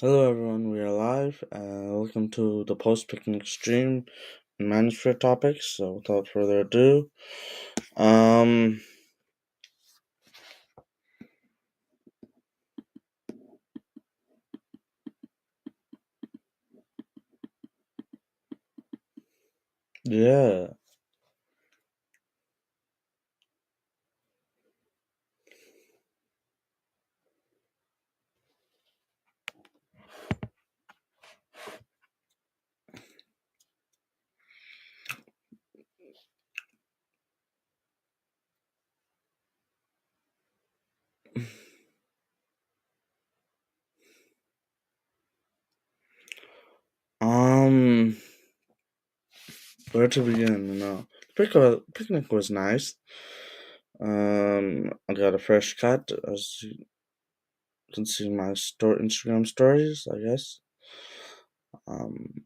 Hello everyone, we are live. Welcome to the post-picnic stream and Manosphere topics. So without further ado, um, yeah, um, where to begin? Picnic was nice. I got a fresh cut, as you can see in my Instagram stories, I guess. Um,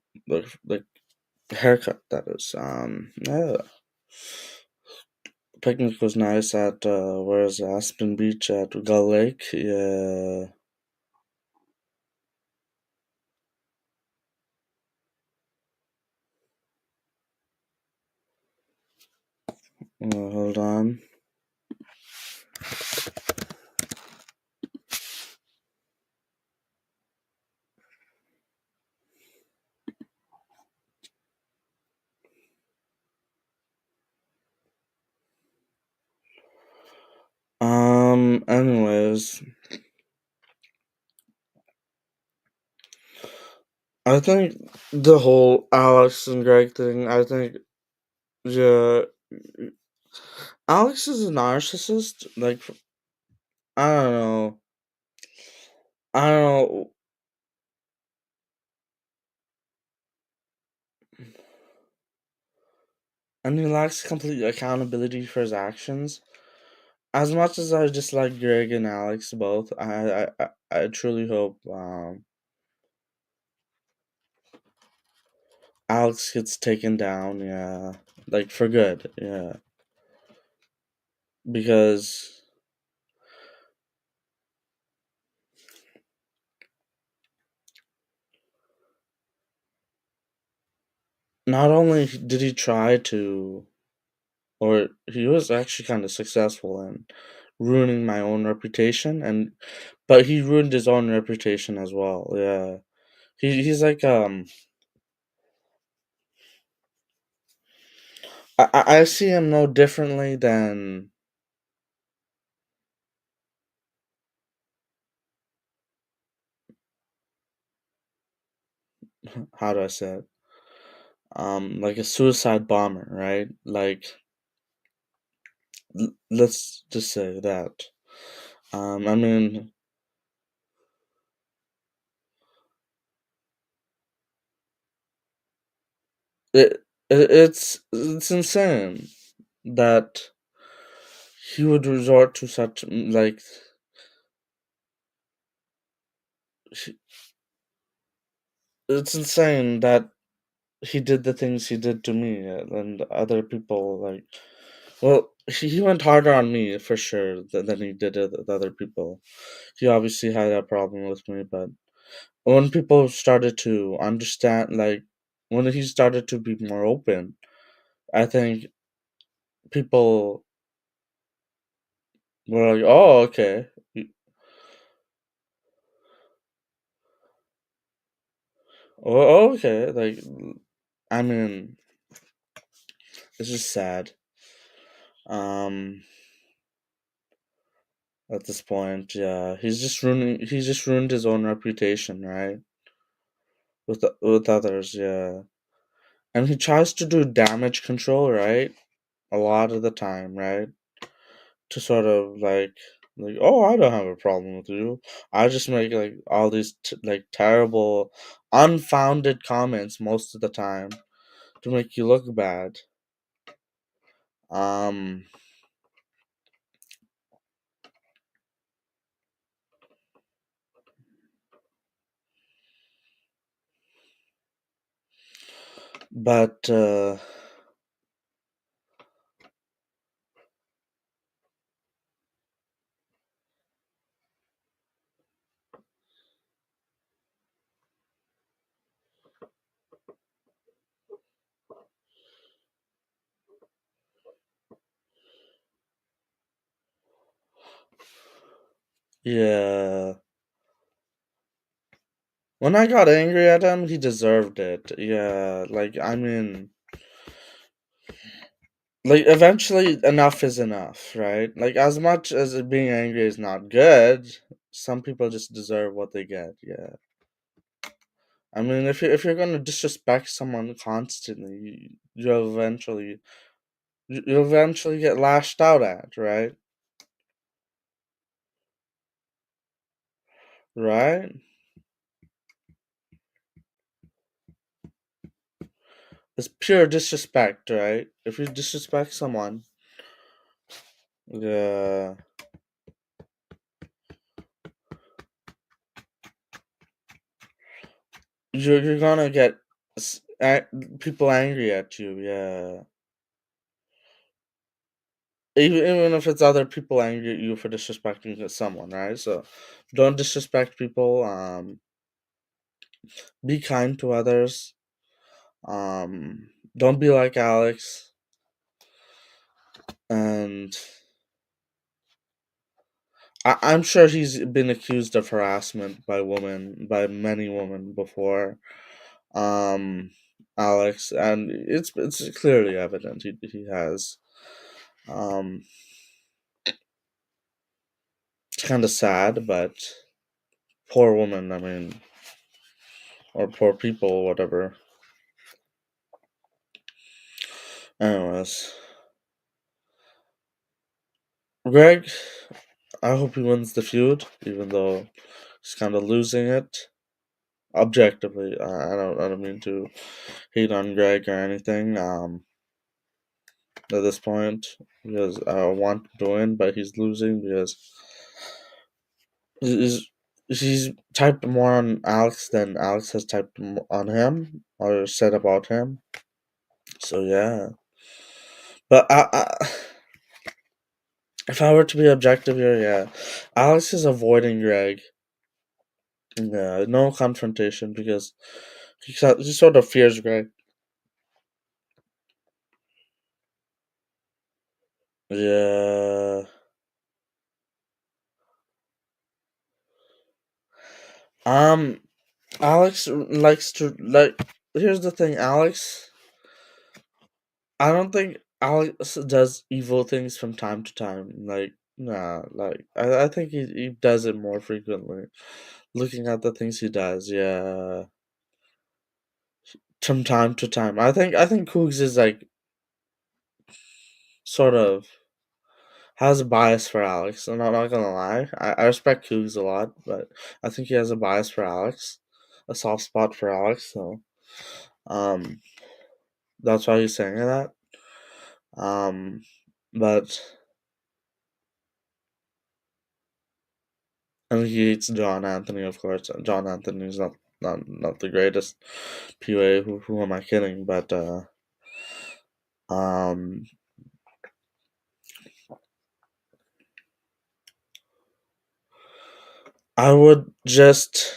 like haircut that is. Yeah. Picnic was nice at where's Aspen Beach at Gull Lake. Yeah. Hold on. Anyways, I think the whole Alex and Greg thing, I think, yeah, Alex is a narcissist. Like, I don't know. I don't know. And he lacks complete accountability for his actions. As much as I dislike Greg and Alex both, I truly hope Alex gets taken down. Yeah, like for good. Yeah, because not only did he try to, or he was actually kind of successful in ruining my own reputation, but he ruined his own reputation as well. Yeah, he's like I see him no differently than how do I say it, like a suicide bomber, right? Like let's just say that. I mean, it's insane that he would resort to such like he- it's insane that he did the things he did to me, and other people. Like, well, he went harder on me for sure than he did with other people. He obviously had a problem with me, but when people started to understand, like when he started to be more open, I think people were like, "Oh, okay, oh, okay." Like, I mean, it's just sad. Um, at this point, yeah, He's just ruined his own reputation, right? With others, yeah. And he tries to do damage control, right? A lot of the time, right? To sort of like, oh, I don't have a problem with you. I just make like all these like terrible, unfounded comments most of the time to make you look bad. Um, but Yeah. When I got angry at him, he deserved it. Yeah, like I mean, like eventually enough is enough, right? Like as much as being angry is not good, some people just deserve what they get. Yeah. I mean, if you're gonna disrespect someone constantly, you'll eventually get lashed out at, right? Right? It's pure disrespect, right? If you disrespect someone, yeah, you're gonna get people angry at you. Yeah, even if it's other people angry at you for disrespecting someone, right? So don't disrespect people. Be kind to others. Don't be like Alex. And I'm sure he's been accused of harassment by many women before. Um, Alex, and it's clearly evident he has. Um, it's kind of sad, but poor woman. I mean, or poor people, whatever. Anyways, Greg, I hope he wins the feud, even though he's kind of losing it. Objectively, I don't mean to hate on Greg or anything. At this point, because I want him to win, but he's losing because he's he's typed more on Alex than Alex has typed on him or said about him. So yeah, but if I were to be objective here, yeah, Alex is avoiding Greg. Yeah, no confrontation because he sort of fears Greg. Yeah. Um, Alex likes to like. Here's the thing, Alex. I don't think Alex does evil things from time to time. Like, nah, like I think he does it more frequently. Looking at the things he does, yeah, from time to time. I think Coogs is like sort of has a bias for Alex. I'm not gonna lie. I respect Coogs a lot, but I think he has a bias for Alex, a soft spot for Alex. So, um, that's why he's saying that. Um, but and he hates John Anthony, of course. John Anthony is not the greatest PA. Who am I kidding? But um, I would just.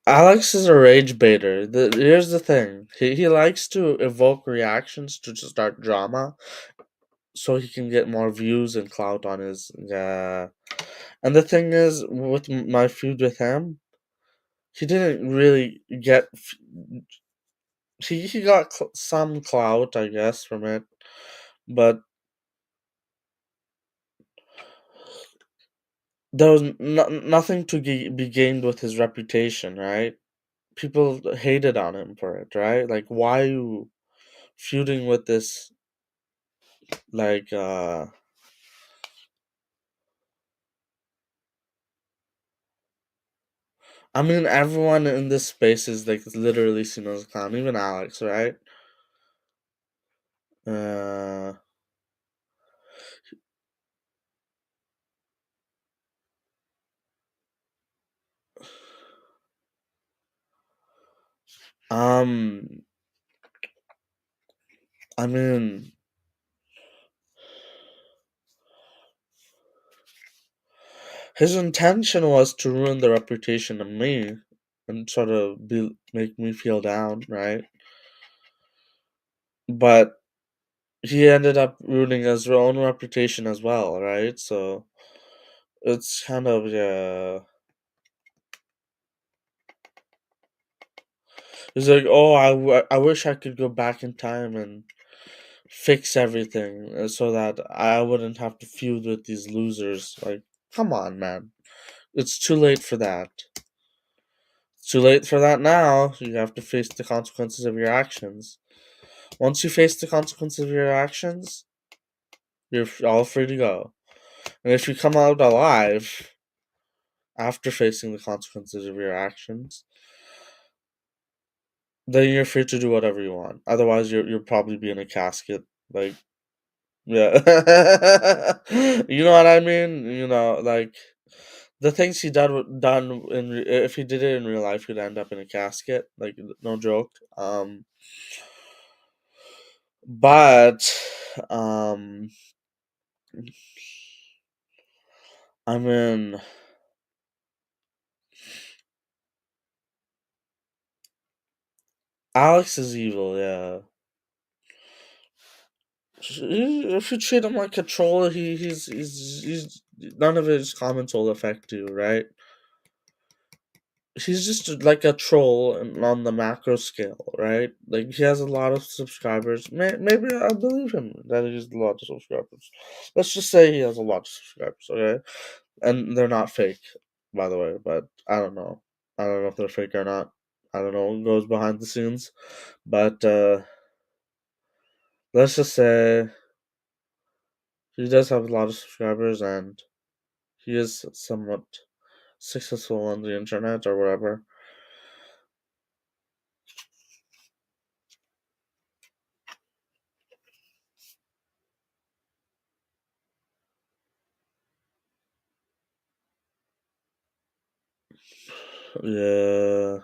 Alex is a rage baiter. Here's the thing. He likes to evoke reactions to start drama, so he can get more views and clout on his. Yeah. And the thing is, with my feud with him, he didn't really get. He got some clout, I guess, from it, but there was nothing to be gained with his reputation, right? People hated on him for it, right? Like, why are you feuding with this? Like, I mean, everyone in this space is like literally seen as a clown, even Alex, right? Uh, um, I mean, his intention was to ruin the reputation of me and sort of make me feel down, right? But he ended up ruining his own reputation as well, right? So it's kind of, yeah. It's like, oh, I wish I could go back in time and fix everything so that I wouldn't have to feud with these losers. Like, come on, man. It's too late for that. It's too late for that now. You have to face the consequences of your actions. Once you face the consequences of your actions, you're all free to go. And if you come out alive after facing the consequences of your actions, then you're free to do whatever you want. Otherwise, you'll probably be in a casket. Like, yeah, you know what I mean. Like the things he done if he did it in real life, he'd end up in a casket. Like, no joke. But um, I mean, Alex is evil. Yeah. If you treat him like a troll, he's none of his comments will affect you, right? He's just like a troll on the macro scale, right? Like he has a lot of subscribers. Maybe I believe him that he has a lot of subscribers. Let's just say he has a lot of subscribers, okay? And they're not fake, by the way. But I don't know. I don't know if they're fake or not. I don't know what goes behind the scenes. But let's just say he does have a lot of subscribers, and he is somewhat successful on the internet or whatever. Yeah.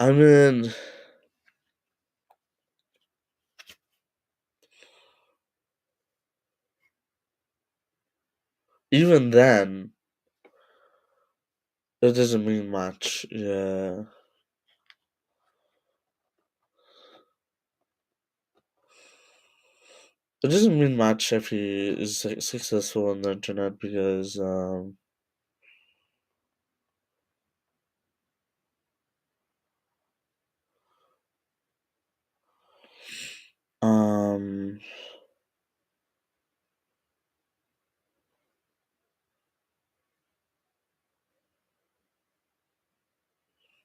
I mean, even then, it doesn't mean much. Yeah. It doesn't mean much if he is successful on the internet because, um,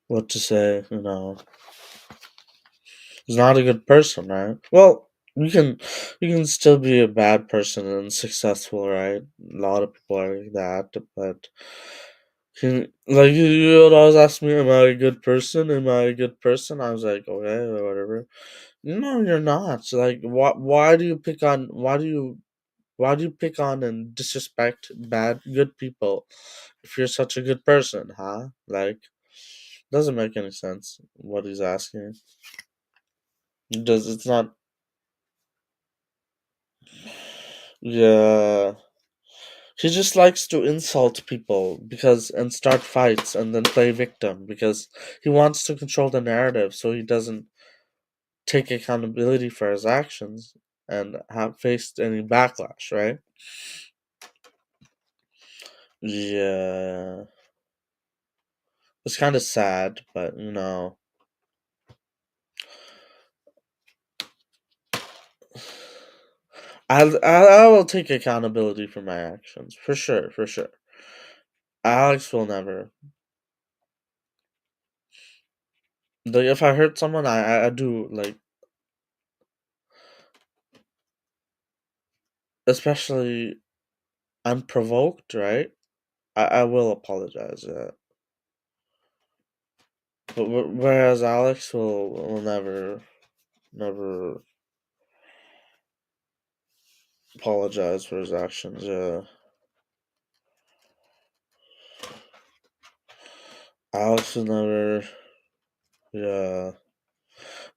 what to say, he's not a good person, right? Well, you can still be a bad person and successful, right? A lot of people are like that, but like you would always ask me, "Am I a good person? Am I a good person?" I was like, "Okay, or whatever." No, you're not. Like, why do you pick on? Why do you pick on and disrespect good people if you're such a good person, huh? Like, doesn't make any sense what he's asking. It's not. Yeah. He just likes to insult people and start fights and then play victim because he wants to control the narrative so he doesn't take accountability for his actions and have faced any backlash, right? Yeah. It's kind of sad, but I will take accountability for my actions for sure, for sure. Alex will never. Like if I hurt someone, I do like, especially unprovoked, right? I will apologize. Yeah. But whereas Alex will never apologize for his actions. Yeah. Alex will never. Yeah.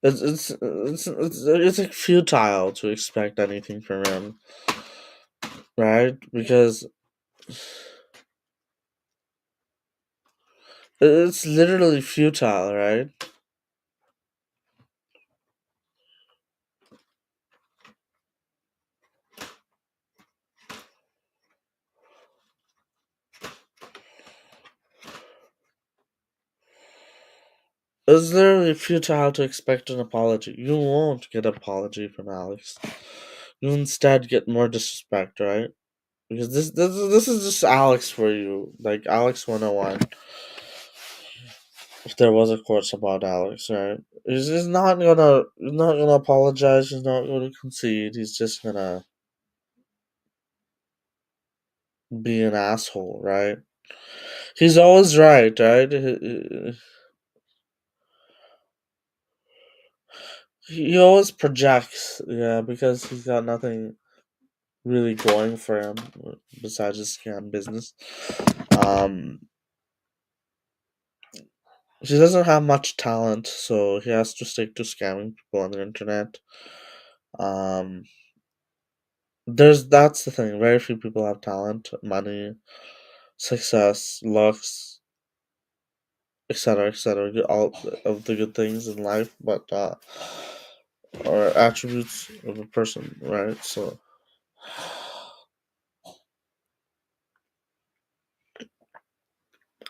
It's like futile to expect anything from him, right? Because It's literally futile, right? It's literally futile to expect an apology. You won't get an apology from Alex. You instead get more disrespect, right? Because this is just Alex for you, like Alex 101. If there was a course about Alex, right? He's not gonna apologize. He's not gonna concede. He's just gonna be an asshole, right? He's always right, right? He always projects, yeah, because he's got nothing really going for him besides his scam business. Um, he doesn't have much talent, so he has to stick to scamming people on the internet. Um, that's the thing. Very few people have talent, money, success, looks, etc., all of the good things in life, but or attributes of a person, right? So,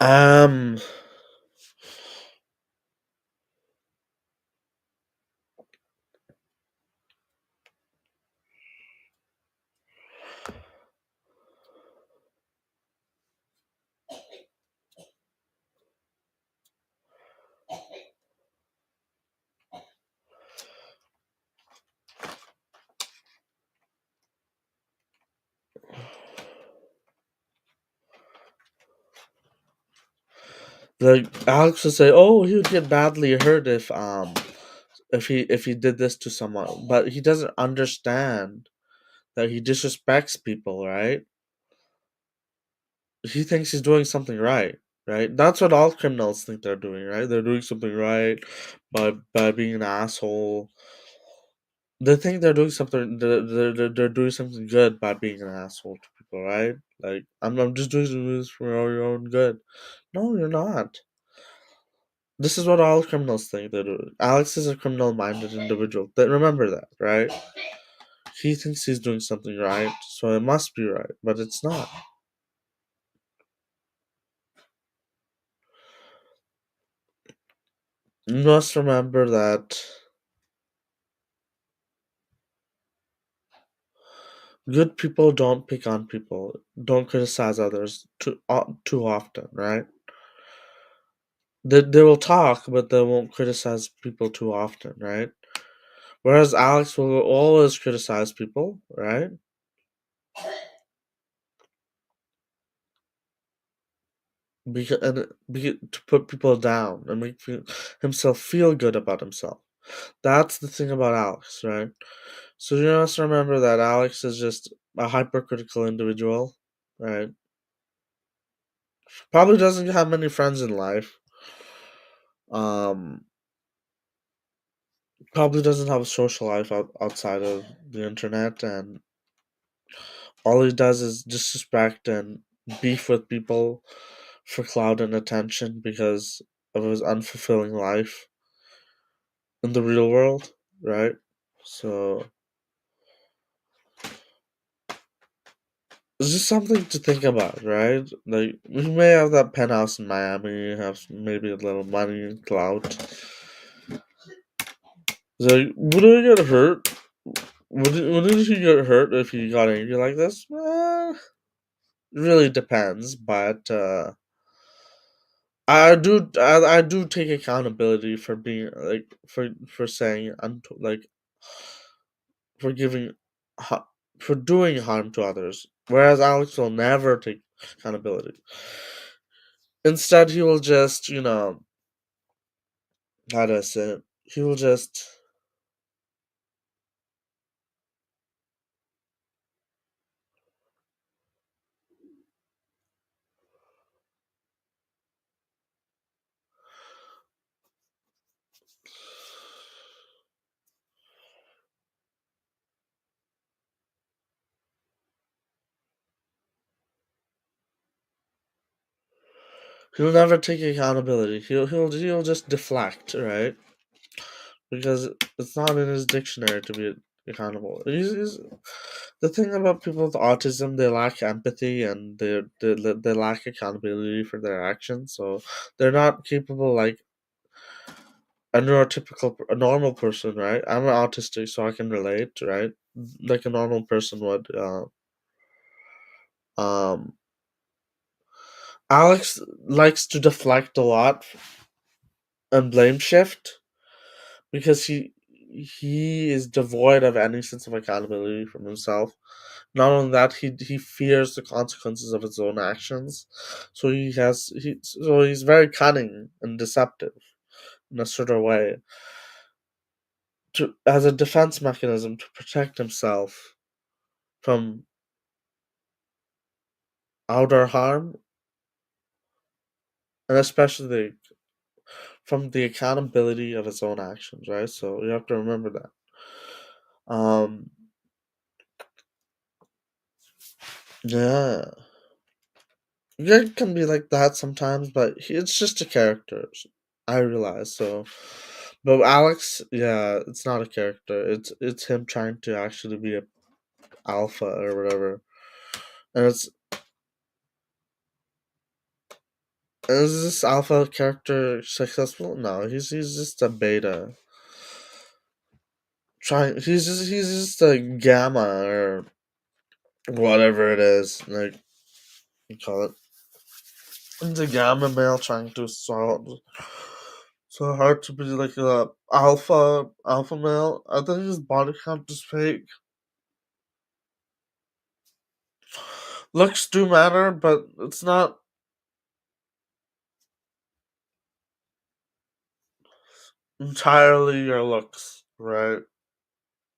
um, like Alex would say, "Oh, he would get badly hurt if he did this to someone," but he doesn't understand that he disrespects people, right? He thinks he's doing something right, right? That's what all criminals think they're doing, right? They're doing something right by being an asshole. They think they're doing something. They're doing something good by being an asshole to people, right? Like I'm just doing this for your own good. No, you're not. This is what all criminals think they're doing. Alex is a criminal-minded individual. Remember that, right? He thinks he's doing something right, so it must be right, but it's not. You must remember that good people don't pick on people, don't criticize others too often, right? They will talk, but they won't criticize people too often, right? Whereas Alex will always criticize people, right? To put people down and make himself feel good about himself. That's the thing about Alex, right? So you must remember that Alex is just a hypercritical individual, right? Probably doesn't have many friends in life. Um, Probably doesn't have a social life outside of the internet, and all he does is disrespect and beef with people for clout and attention because of his unfulfilling life in the real world, right? So it's just something to think about, right? Like we may have that penthouse in Miami, have maybe a little money and clout. So would he get hurt? Wouldn't he get hurt if he got angry like this? It really depends, but I do take accountability for being like for saying like for giving ha- for doing harm to others. Whereas Alex will never take accountability. Instead, he will just how do I say it? He will just He'll never take accountability. He'll just deflect, right? Because it's not in his dictionary to be accountable. The thing about people with autism, they lack empathy and they lack accountability for their actions, so they're not capable like a normal person, right? I'm autistic, so I can relate, right? Like a normal person would. Um, Alex likes to deflect a lot and blame shift because he is devoid of any sense of accountability from himself. Not only that, he fears the consequences of his own actions, so he's very cunning and deceptive in a sort of way to as a defense mechanism to protect himself from outer harm and especially from the accountability of his own actions. Right, so you have to remember that. Yeah. Greg can be like that sometimes, but it's just a character. I realize so. But Alex, yeah, it's not a character. It's him trying to actually be a alpha or whatever. And is this alpha character successful? No, he's just a beta. Trying he's just a gamma or whatever it is. Like you call it. It's a gamma male trying to so hard to be like a alpha male. I think his body count is fake. Looks do matter, but it's not entirely your looks, right?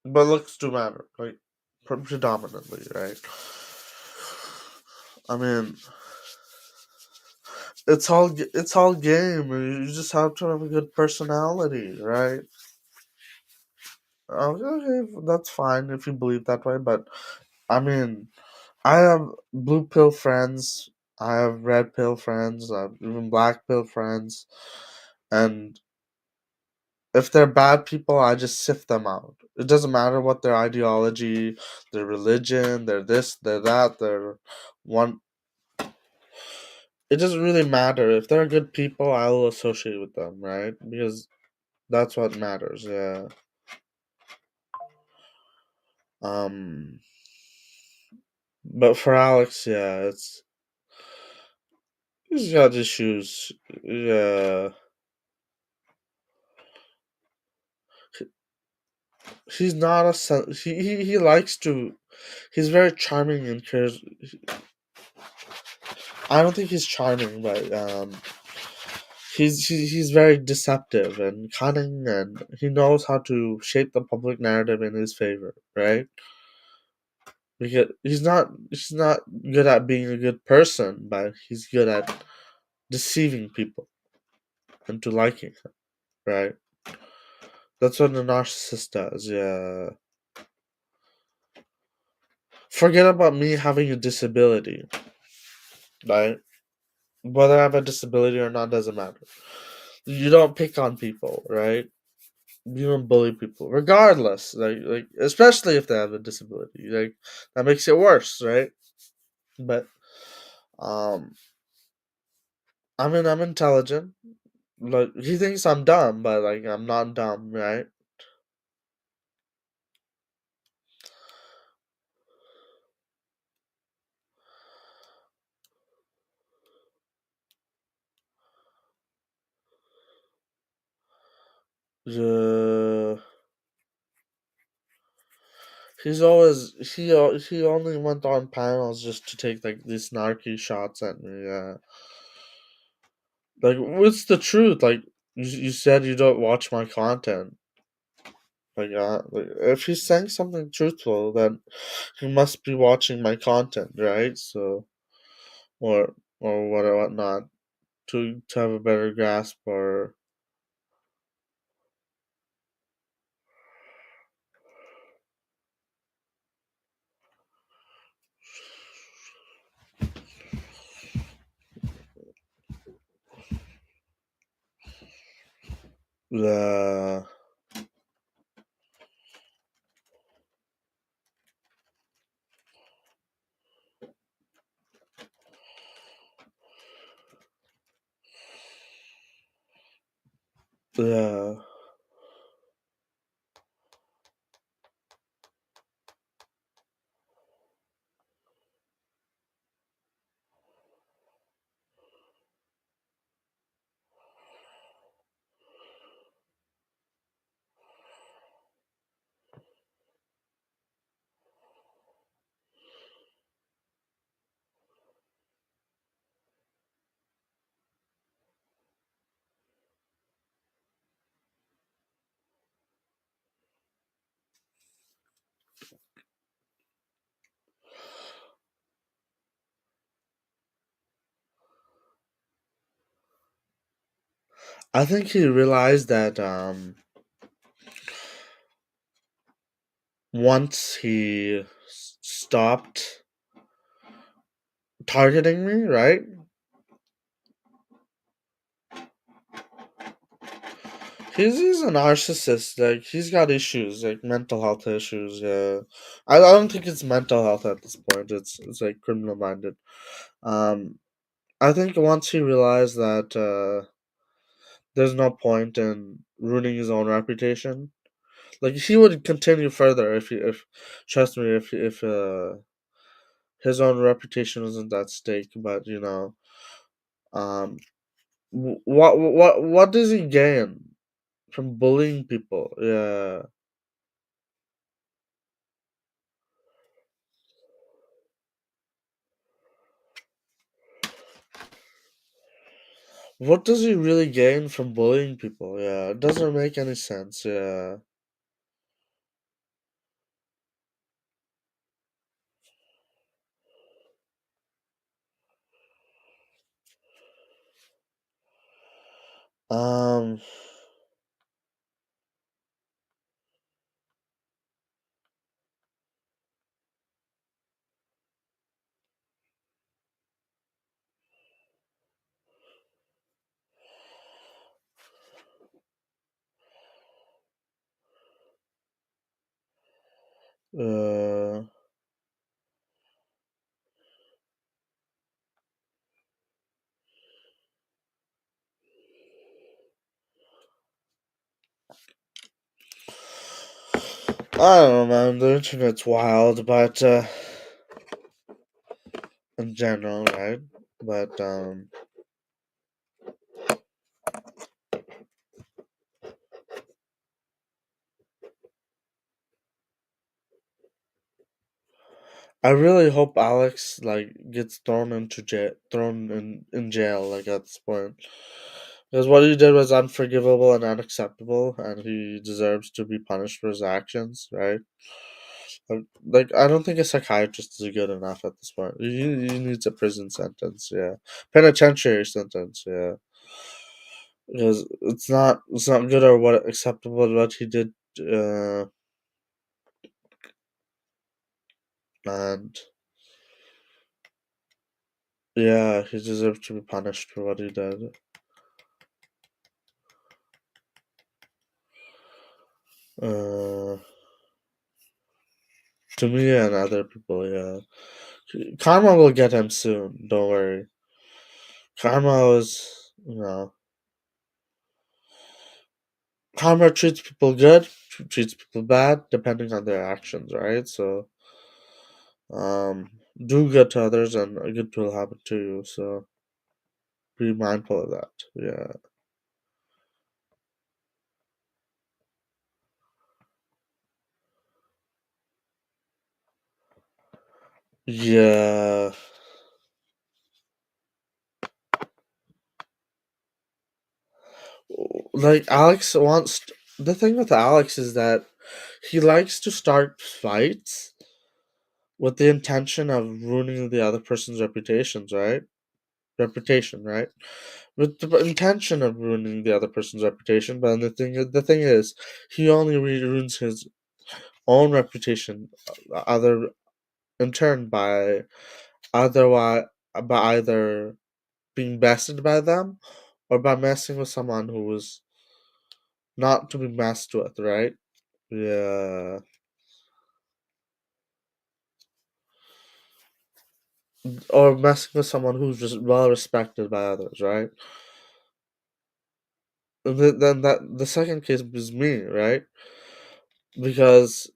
But looks do matter, like predominantly, right? I mean, it's all game. You just have to have a good personality, right? Okay, that's fine if you believe that way, but I mean, I have blue pill friends. I have red pill friends. I have even black pill friends, and if they're bad people, I just sift them out. It doesn't matter what their ideology, their religion, their this, their that, their one. It doesn't really matter. If they're good people, I will associate with them, right? Because that's what matters. Yeah. Um. But for Alex, yeah, he's got issues. Yeah. He's not he likes to. He's very charming and cares. I don't think he's charming, but he's very deceptive and cunning, and he knows how to shape the public narrative in his favor, right? Because he's not good at being a good person, but he's good at deceiving people into liking him, right? That's what a narcissist does. Yeah. Forget about me having a disability, right? Whether I have a disability or not doesn't matter. You don't pick on people, right? You don't bully people, regardless. Like especially if they have a disability. Like that makes it worse, right? But um, I mean, I'm intelligent. Like he thinks I'm dumb, but like I'm not dumb, right? Uh, he only went on panels just to take like these snarky shots at me. Yeah, like what's the truth? Like you said you don't watch my content. Like, if he's saying something truthful, then he must be watching my content, right? So, or whatnot, to have a better grasp, or Yeah. Yeah. I think he realized that once he stopped targeting me, right? He's a narcissist. Like he's got issues, like mental health issues. Yeah, I don't think it's mental health at this point. It's like criminal minded. Um, I think once he realized that there's no point in ruining his own reputation, like he would continue further if trust me if his own reputation wasn't at stake. But um, what does he gain from bullying people? Yeah. What does he really gain from bullying people? Yeah, it doesn't make any sense. Yeah. Um. Uh. I don't know, man. The internet's wild, but in general, right? But I really hope Alex like gets thrown in jail like at this point, because what he did was unforgivable and unacceptable, and he deserves to be punished for his actions, right? Like I don't think a psychiatrist is good enough at this point. He needs a prison sentence, yeah, penitentiary sentence, yeah, because it's not good or what acceptable what he did, uh, and yeah, he deserves to be punished for what he did. Uh, to me and other people, yeah, karma will get him soon. Don't worry. Karma is, karma treats people good, treats people bad, depending on their actions, right? So um do good to others and good will happen to you, so be mindful of that. Yeah. Yeah. Like the thing with Alex is that he likes to start fights with the intention of ruining the other person's reputation, right? With the intention of ruining the other person's reputation. But the thing is he only ruins his own reputation, other in turn otherwise by either being bested by them or by messing with someone who was not to be messed with, right? Yeah. Or messing with someone who's just well respected by others, right? Then that the second case is me, right? Because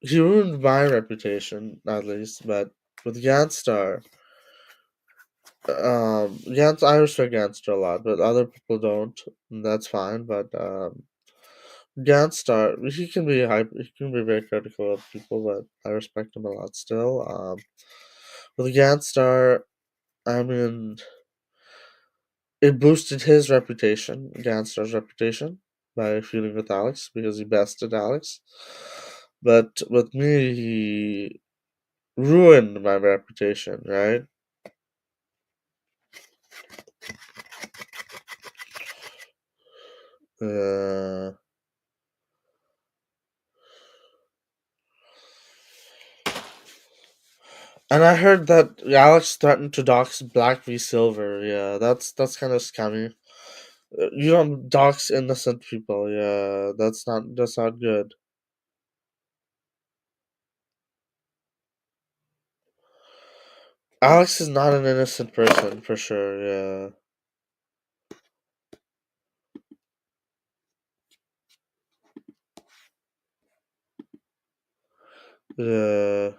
he ruined my reputation at least, but with Ganstar, I respect Ganstar a lot, but other people don't, and that's fine. But Ganstar, he can be very critical of people, but I respect him a lot still. With Ganstar, I mean, it boosted his reputation, Ganstar's reputation, by feuding with Alex because he bested Alex. But with me, he ruined my reputation, right? Uh, and I heard that Alex threatened to dox Black v Silver. Yeah, that's kind of scummy. You don't dox innocent people. Yeah, that's not good. Alex is not an innocent person for sure. Yeah, yeah.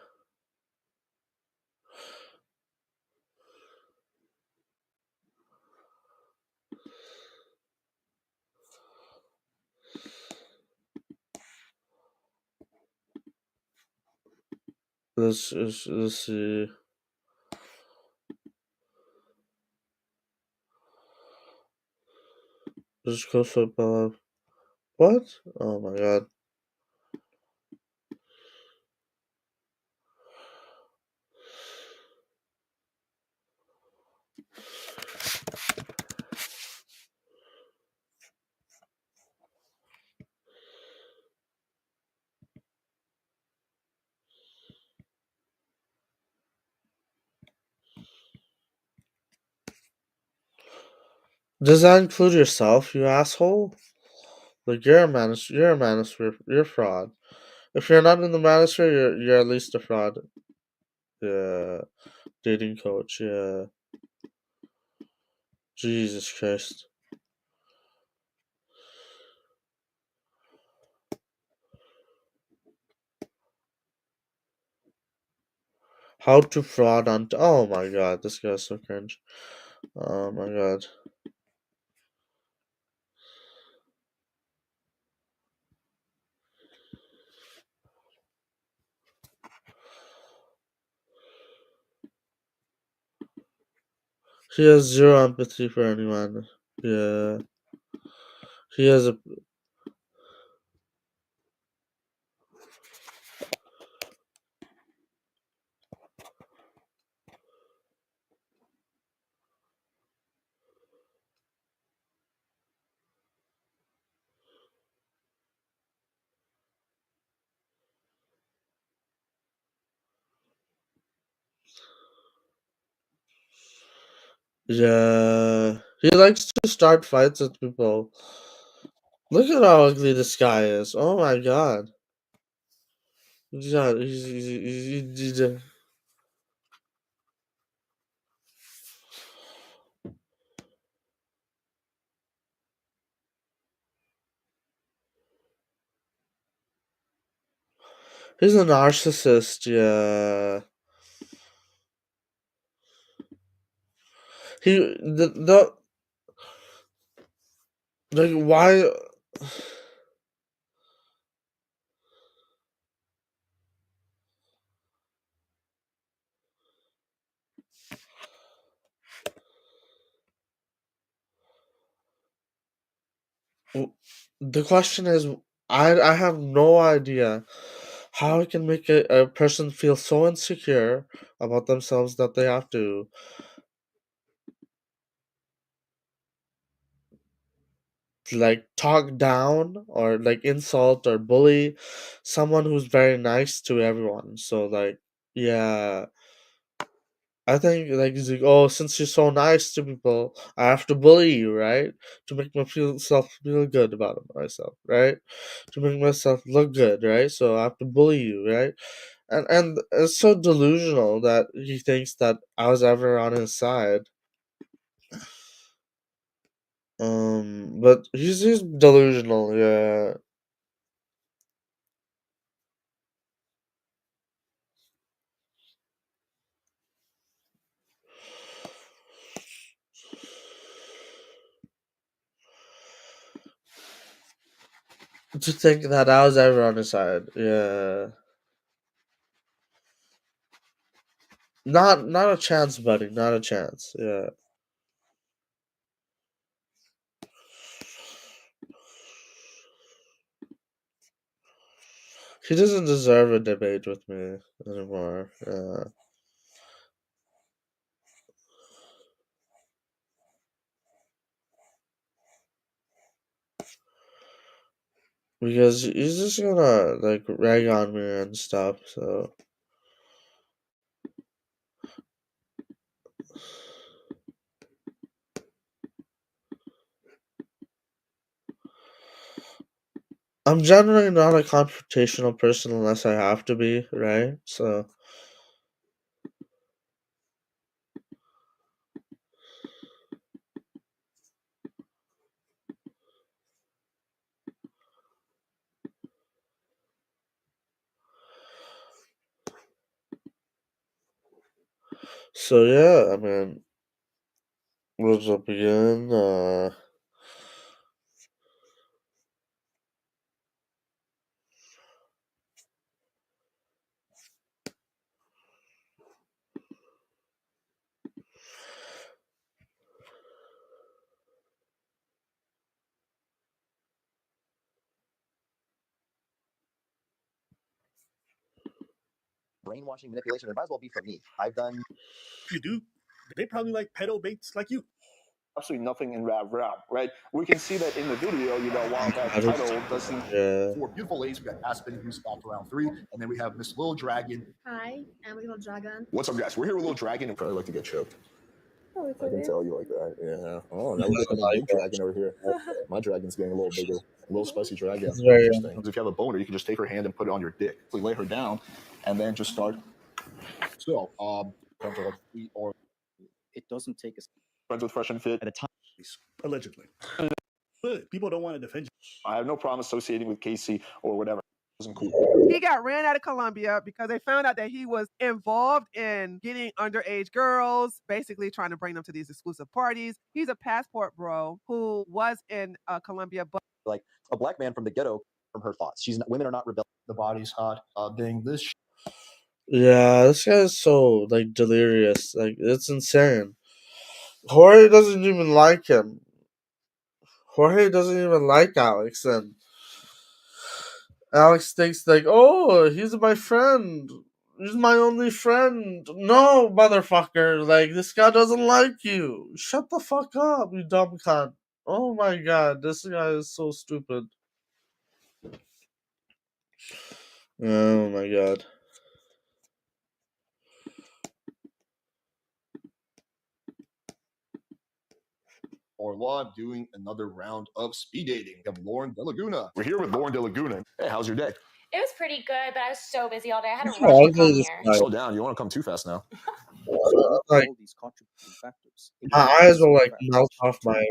Let's see. Let's go for what? Oh my god. Does that include yourself, you asshole? Like you're a manosphere, you're a fraud. If you're not in the manosphere, you're at least a fraud. Yeah, dating coach. Yeah, Jesus Christ. How to fraud on? Oh my god, this guy's so cringe. Oh my god. He has zero empathy for anyone. Yeah, he has a. Yeah, he likes to start fights with people. Look at how ugly this guy is. Oh my god. Yeah, he's a narcissist. Yeah, he the like why. The question is, I have no idea how it can make a person feel so insecure about themselves that they have to like talk down or like insult or bully someone who's very nice to everyone. So like, yeah, I think like he's like, oh, since you're so nice to people, I have to bully you, right? To make myself feel good about myself, right? To make myself look good, right? So I have to bully you, right? And it's so delusional that he thinks that I was ever on his side. But he's delusional, yeah. To think that I was ever on his side, yeah. Not a chance, buddy. Not a chance. Yeah. He doesn't deserve a debate with me anymore. Yeah. Because he's just gonna like rag on me and stuff. So I'm generally not a confrontational person unless I have to be, right? So yeah, I mean, what's up again? Brainwashing, manipulation, it might as well be from me. I've done. You do. They probably like pedo baits like you. Absolutely nothing in rap, right? We can see that in the video, while that title doesn't. Yeah. Four beautiful ladies. We got Aspen, who's back to round 3, and then we have Miss Little Dragon. Hi, I'm Little Dragon. What's up, guys? We're here with Little Dragon. I'd probably like to get choked. Oh, I can tell you like that. Yeah. Oh, now we're becoming big dragon over here. My dragon's getting a little bigger. A little spicy dragon. It's very Interesting. If you have a boner, you can just take her hand and put it on your dick. So you lay her down, and then just start. So, or It doesn't take a Friends with Fresh and Fit. at a time. allegedly. But people don't want to defend you. I have no problem associating with Casey or whatever. It wasn't cool. He got ran out of Colombia because they found out that he was involved in getting underage girls, basically trying to bring them to these exclusive parties. He's a passport bro who was in Colombia, but Like a black man from the ghetto from her thoughts. Women are not rebellious. The body's hot. Dang this. Yeah, this guy is so like delirious. Like it's insane. Jorge doesn't even like him. Jorge doesn't even like Alex, and Alex thinks like, oh, he's my friend. He's my only friend. No, motherfucker. Like this guy doesn't like you. Shut the fuck up, you dumb cunt. Oh my god, this guy is so stupid. Oh my god. Or Law doing another round of speed dating. We have Lauren De Laguna. We're here with Lauren De Laguna. Hey, how's your day? It was pretty good, but I was so busy all day. I had to How rush to ugly come this here. guy. Slow down. You don't want to come too fast now. Like, all these contributing factors. my eyes will like melt off my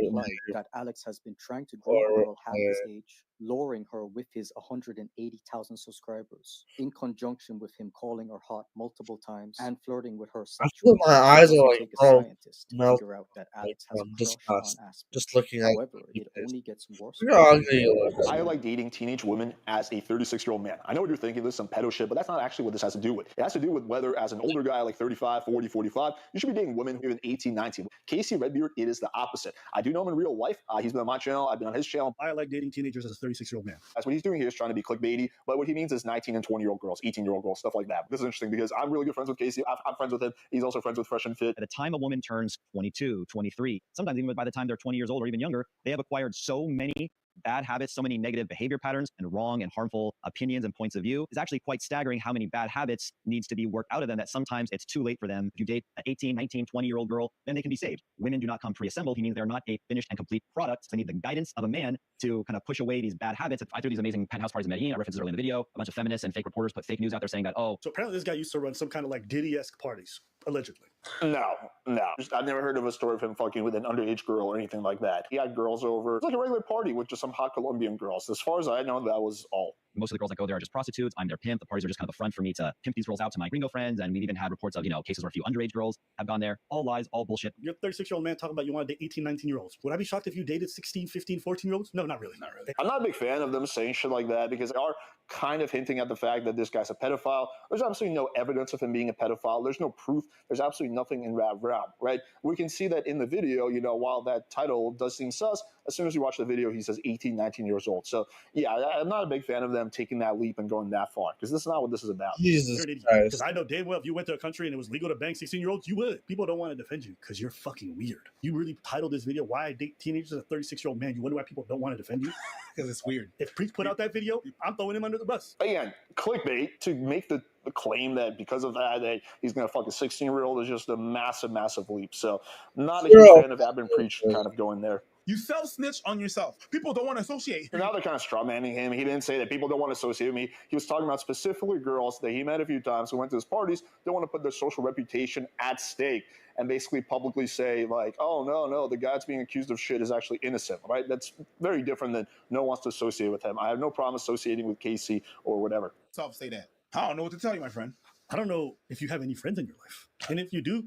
that Alex has been trying to grow a or girl half his age, luring her with his 180,000 subscribers, in conjunction with him calling her hot multiple times and flirting with her I feel sexually. my It eyes doesn't are like take a melt scientist to melt figure out that like Alex has a crush disgust on Aspen. just looking at However, his it face. only gets worse. Look how ugly he looks. I like dating teenage women as a 36-year-old man. I know what you're thinking. This is some pedo shit, but that's not actually what this has to do with. It has to do with whether, as an older guy like 35, 40, 45, you should be dating women who are even 18, 19. Casey Redbeard, it is the opposite. I do know him in real life. He's been on my channel. I've been on his channel. I like dating teenagers as a 36-year-old man. That's what he's doing here, is trying to be clickbaity. But what he means is 19 and 20-year-old girls, 18-year-old girls, stuff like that. This is interesting because I'm really good friends with Casey. I'm friends with him. He's also friends with Fresh and Fit. At the time a woman turns 22, 23, sometimes even by the time they're 20 years old or even younger, they have acquired so many bad habits, so many negative behavior patterns and wrong and harmful opinions and points of view, is actually quite staggering how many bad habits needs to be worked out of them, that sometimes it's too late for them. If you date an 18, 19, 20-year-old girl, then they can be saved. Women do not come pre-assembled, meaning they're not a finished and complete product. So they need the guidance of a man to kind of push away these bad habits. I threw these amazing penthouse parties in Medellin. I referenced it earlier in the video. A bunch of feminists and fake reporters put fake news out there saying that, oh. So apparently this guy used to run some kind of like Diddy-esque parties, allegedly. No. I've never heard of a story of him fucking with an underage girl or anything like that. He had girls over. It was like a regular party with just some hot Colombian girls. As far as I know, that was all. Most of the girls that go there are just prostitutes. I'm their pimp. The parties are just kind of a front for me to pimp these girls out to my gringo friends. And we've even had reports of, cases where a few underage girls have gone there. All lies, all bullshit. You're a 36-year-old man talking about you want to date 18, 19-year-olds. Would I be shocked if you dated 16, 15, 14-year-olds? No, not really. I'm not a big fan of them saying shit like that because they are kind of hinting at the fact that this guy's a pedophile. There's absolutely no evidence of him being a pedophile. There's no proof. There's absolutely nothing in that realm, right? We can see that in the video, while that title does seem sus, as soon as you watch the video, he says 18, 19 years old. So, yeah, I'm not a big fan of them taking that leap and going that far because this is not what this is about. Jesus Christ. Because I know damn well if you went to a country and it was legal to bang 16-year-olds, you would. People don't want to defend you because you're fucking weird. You really titled this video, Why I Date Teenagers as a 36-year-old Man. You wonder why people don't want to defend you? Because it's weird. If Preach put out that video, I'm throwing him under the bus. Again, clickbait to make the claim that because of that he's going to fuck a 16-year-old is just a massive, massive leap. So not a huge fan of Abin Preach kind of going there. You self-snitch on yourself. People don't want to associate. So now they're kind of straw-manning him. He didn't say that people don't want to associate with me. He was talking about specifically girls that he met a few times who went to his parties. They want to put their social reputation at stake and basically publicly say, like, oh, no, the guy that's being accused of shit is actually innocent, right? That's very different than no one wants to associate with him. I have no problem associating with Casey or whatever. Self-say that. I don't know what to tell you, my friend. I don't know if you have any friends in your life. And if you do,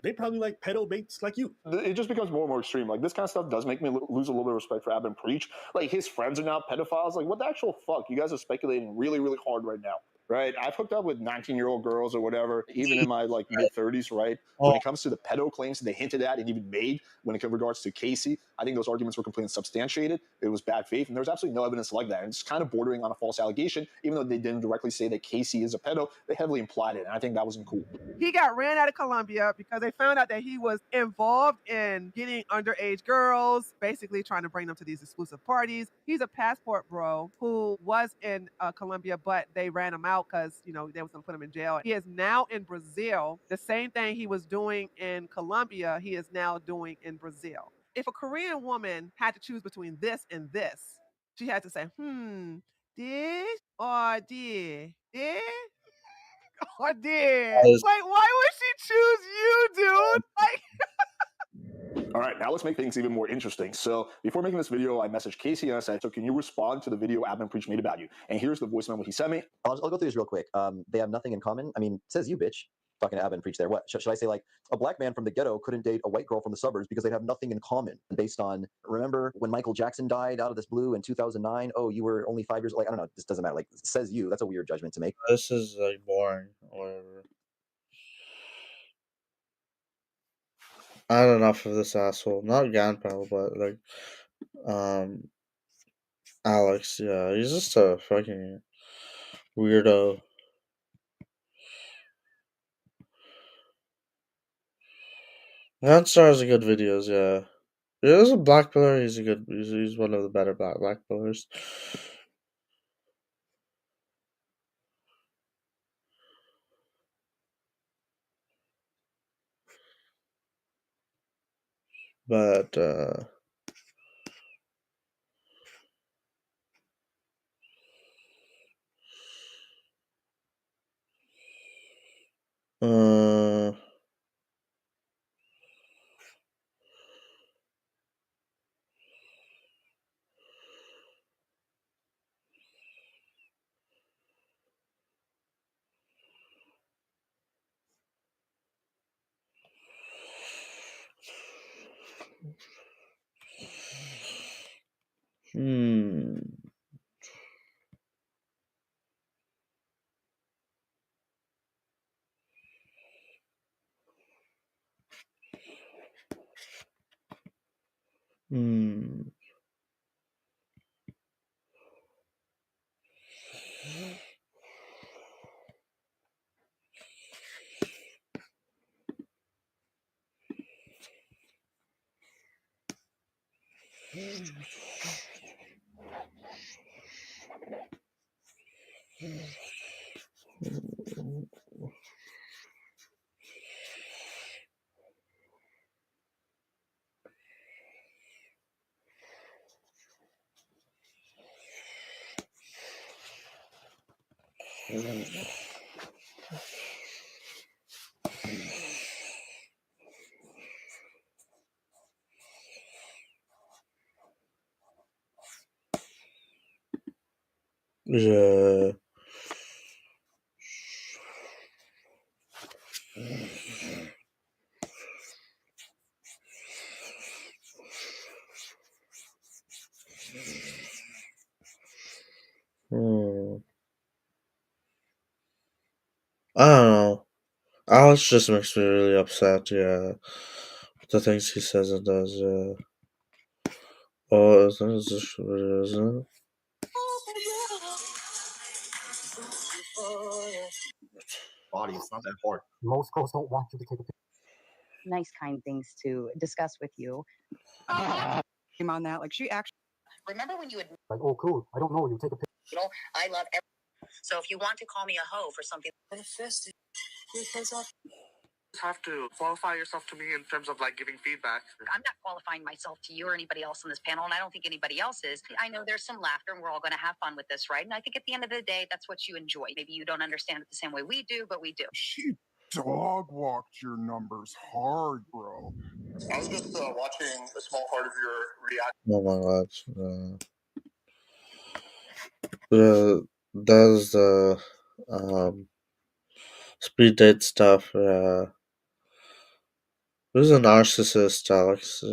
they probably like pedo baits like you. It just becomes more and more extreme. Like, this kind of stuff does make me lose a little bit of respect for Abin Preach. Like, his friends are now pedophiles. Like, what the actual fuck? You guys are speculating really, really hard right now. Right? I've hooked up with 19-year-old girls or whatever, even in my mid-30s, right? When it comes to the pedo claims that they hinted at and even made when it regards to Casey, I think those arguments were completely substantiated. It was bad faith, and there's absolutely no evidence like that. And it's kind of bordering on a false allegation, even though they didn't directly say that Casey is a pedo, they heavily implied it, and I think that wasn't cool. He got ran out of Colombia because they found out that he was involved in getting underage girls, basically trying to bring them to these exclusive parties. He's a passport bro who was in Colombia, but they ran him out because, they was going to put him in jail. He is now in Brazil. The same thing he was doing in Colombia, he is now doing in Brazil. If a Korean woman had to choose between this and this, she had to say, this or this? This or this? Like, why would she choose you, dude? Like... All right, now let's make things even more interesting. So before making this video, I messaged Casey and I said, so can you respond to the video Abin Preach made about you? And here's the voice memo he sent me. I'll go through this real quick. They have nothing in common. I mean, it says you, bitch. Talking to Abin Preach there. What should I say? Like, a black man from the ghetto couldn't date a white girl from the suburbs because they'd have nothing in common. Based on, remember when Michael Jackson died out of this blue in 2009? Oh, you were only 5 years. Like, I don't know. This doesn't matter. Like, it says you. That's a weird judgment to make. This is like boring. Whatever. I had enough of this asshole. Not Ganpal, but Alex. Yeah, he's just a fucking weirdo. Gunstar has good videos. Yeah, he's a black pillar. He's one of the better black pillars. But Yeah. Hmm. I don't know. Alex just makes me really upset, yeah. The things he says and does, yeah. Oh, is this video, isn't it? Body, it's not that hard. Most girls don't want you to take a picture. Nice, kind things to discuss with you. On that, like she actually. Remember when you would like, oh, cool. I don't know. You take a picture. I love so if you want to call me a hoe for something, have to qualify yourself to me in terms of like giving feedback. I'm not qualifying myself to you or anybody else on this panel, and I don't think anybody else is. I know there's some laughter, and we're all going to have fun with this, right? And I think at the end of the day, that's what you enjoy. Maybe you don't understand it the same way we do, but we do. She dog walked your numbers hard, bro. I was just watching a small part of your reaction. Oh my god. There's the speed date stuff. Who's a narcissist, Alex?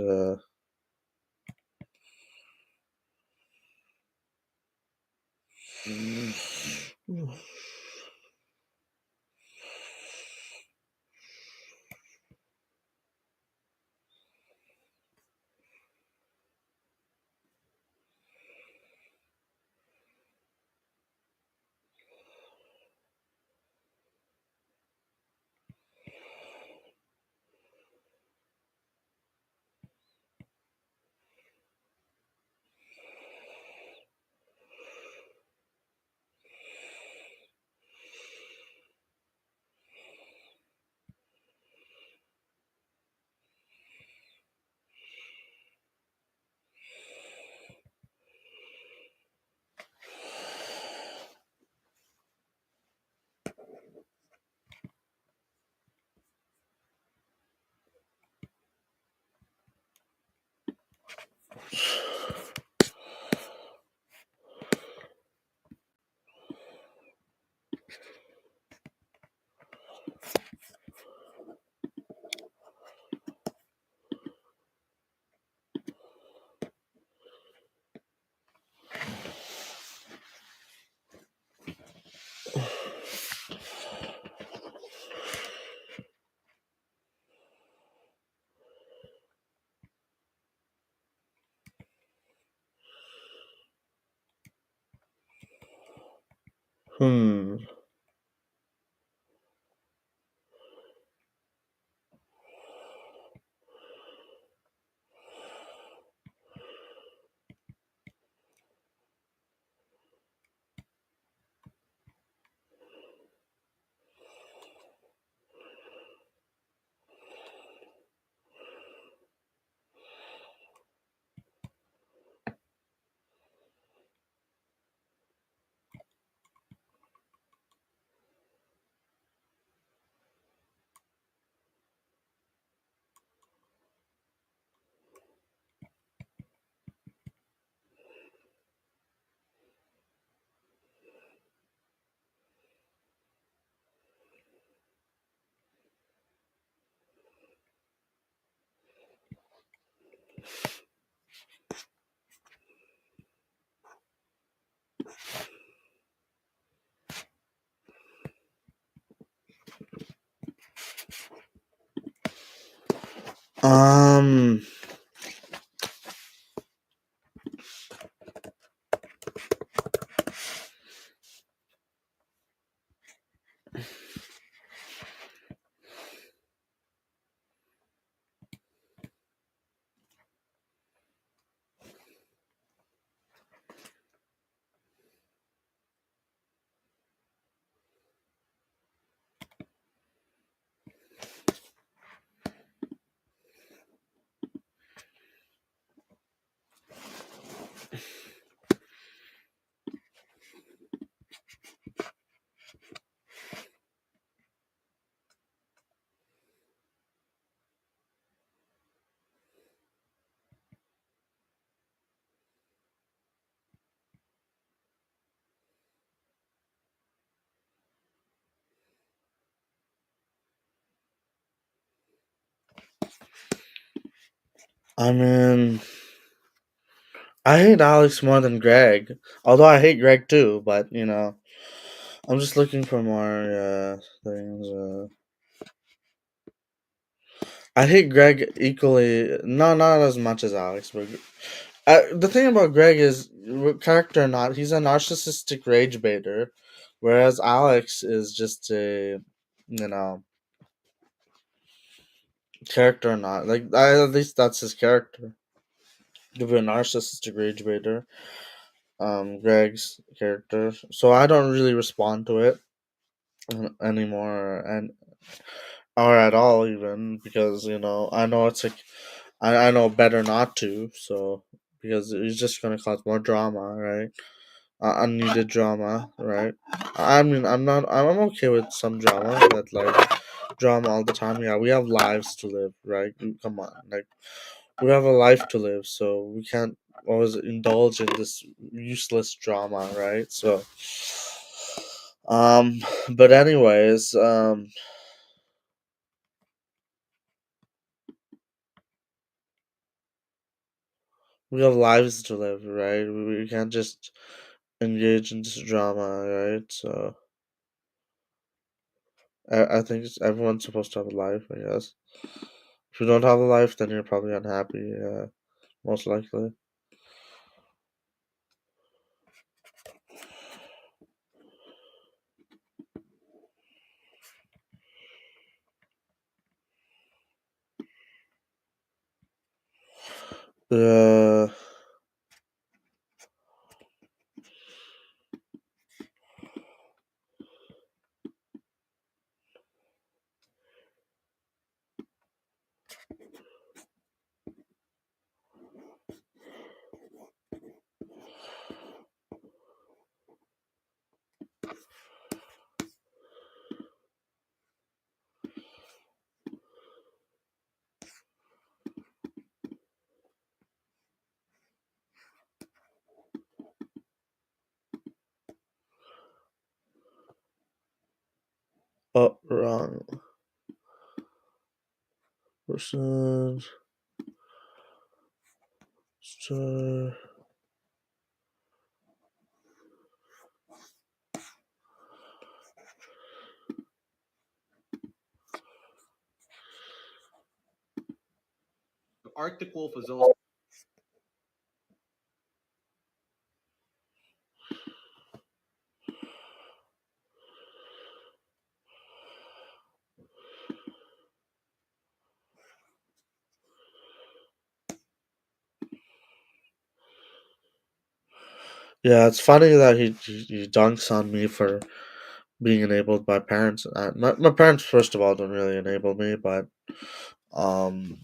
Hmm. Um. I mean, I hate Alex more than Greg. Although I hate Greg too, but I'm just looking for more things. I hate Greg equally. No, not as much as Alex, but the thing about Greg is, character or not, he's a narcissistic rage baiter, whereas Alex is just a, you know, character or not. Like, at least that's his character. To be a narcissistic rage baiter, Greg's character. So I don't really respond to it anymore, and or at all even, because I know it's like I know better not to. So because it's just gonna cause more drama, right? Unneeded drama, right? I mean, I'm okay with some drama, but like drama all the time. Yeah, we have lives to live, right? Come on, like we have a life to live, so we can't always indulge in this useless drama, right? So, but anyways, we have lives to live, right? We can't just engage in this drama, right? So I think everyone's supposed to have a life, I guess. If you don't have a life, then you're probably unhappy. Yeah, most likely. The wrong person. Star. Arctic wolf is also Yeah, it's funny that he dunks on me for being enabled by parents. My parents, first of all, don't really enable me, but um,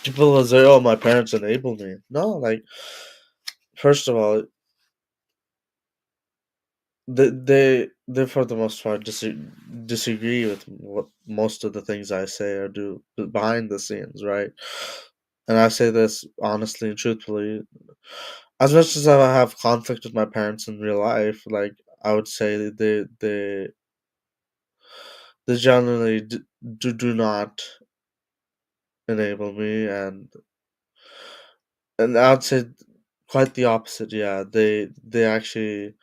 people will say, "Oh, my parents enable me." No, like first of all, they for the most part disagree with what most of the things I say or do behind the scenes, right? And I say this honestly and truthfully. As much as I have conflict with my parents in real life, like I would say they generally do not enable me, and I'd say quite the opposite. Yeah, they actually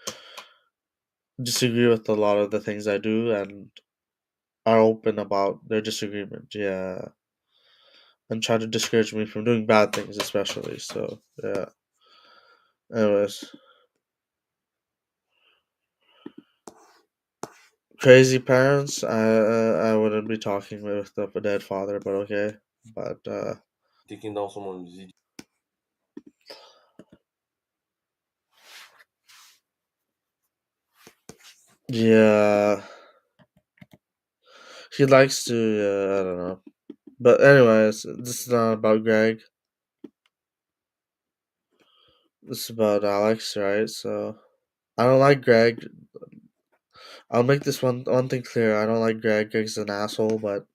disagree with a lot of the things I do and are open about their disagreement. Yeah, and try to discourage me from doing bad things, especially. So yeah. Anyways, crazy parents. I wouldn't be talking with a dead father, but okay. But taking down someone's video. yeah, he likes to. I don't know. But anyways, this is not about Greg. This is about Alex, right? So I don't like Greg. I'll make this one thing clear. I don't like Greg. Greg's an asshole, but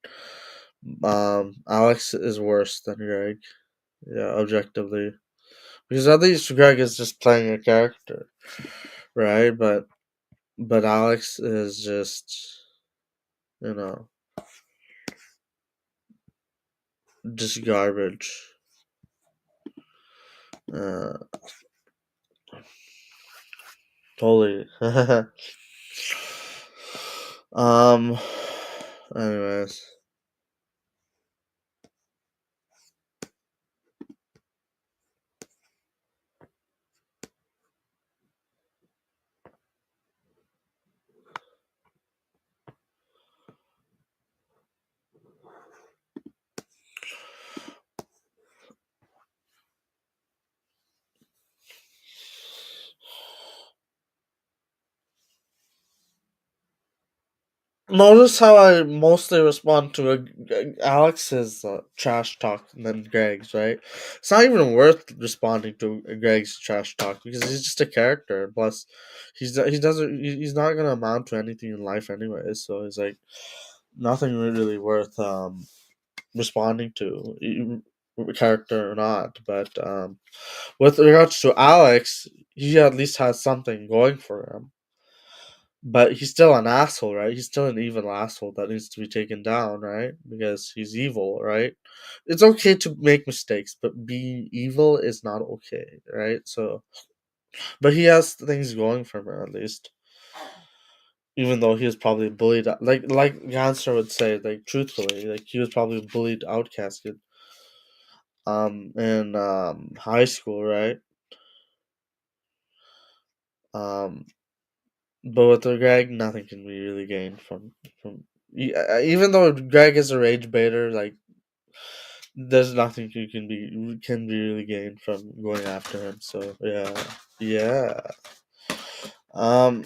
Alex is worse than Greg. Yeah, objectively, because at least Greg is just playing a character, right? But Alex is just you know just garbage. Totally. Anyways. Notice how I mostly respond to Alex's trash talk than Greg's, right? It's not even worth responding to Greg's trash talk because he's just a character. Plus, he's not gonna amount to anything in life anyway. So it's like nothing really worth responding to, character or not. But with regards to Alex, he at least has something going for him. But he's still an asshole, right? He's still an evil asshole that needs to be taken down, right? Because he's evil, right? It's okay to make mistakes, but being evil is not okay, right? So, but he has things going for him at least. Even though he was probably bullied, like Ganser would say, like truthfully, like he was probably bullied, outcasted, in high school, right? But with the Greg, nothing can be really gained from. Even though Greg is a rage baiter, like there's nothing you can be really gained from going after him. So yeah. Um,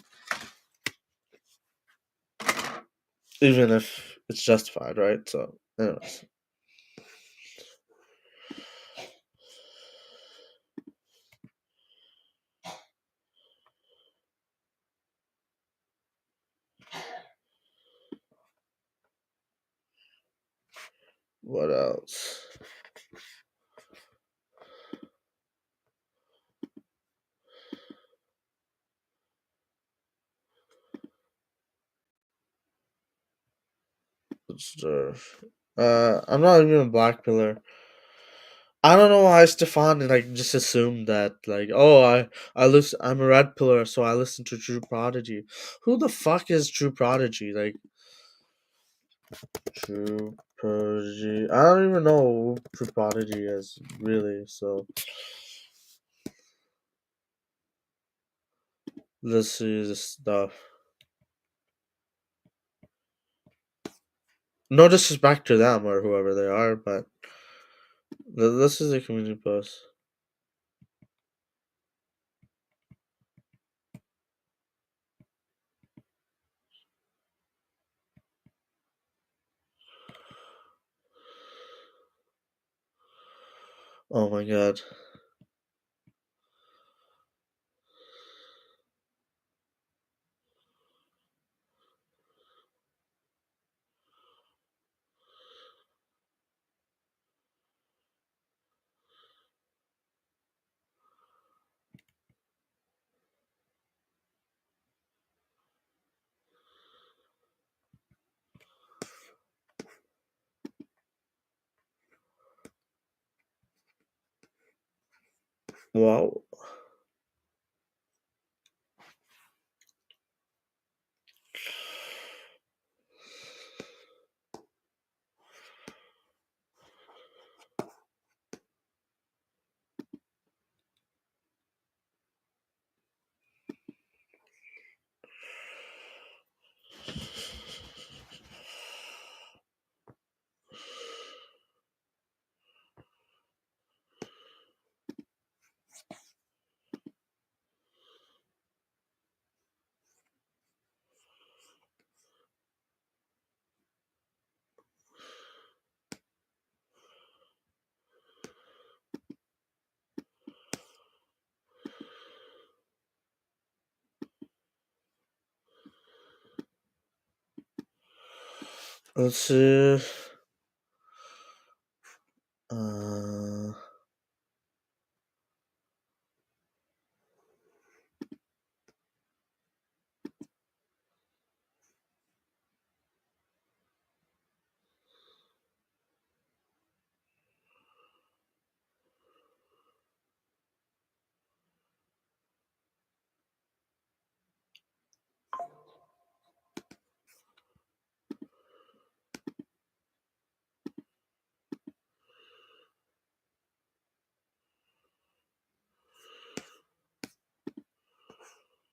even if it's justified, right? So, anyways. What else? I'm not even a black pillar. I don't know why Stefan like just assumed that like, oh, I'm a red pillar, so I listen to True Prodigy. Who the fuck is True Prodigy? Like True Prodigy. I don't even know who True Prodigy is really. So let's see this stuff. No disrespect to them or whoever they are, but this is a community post. Oh my god. Wow. Let's see.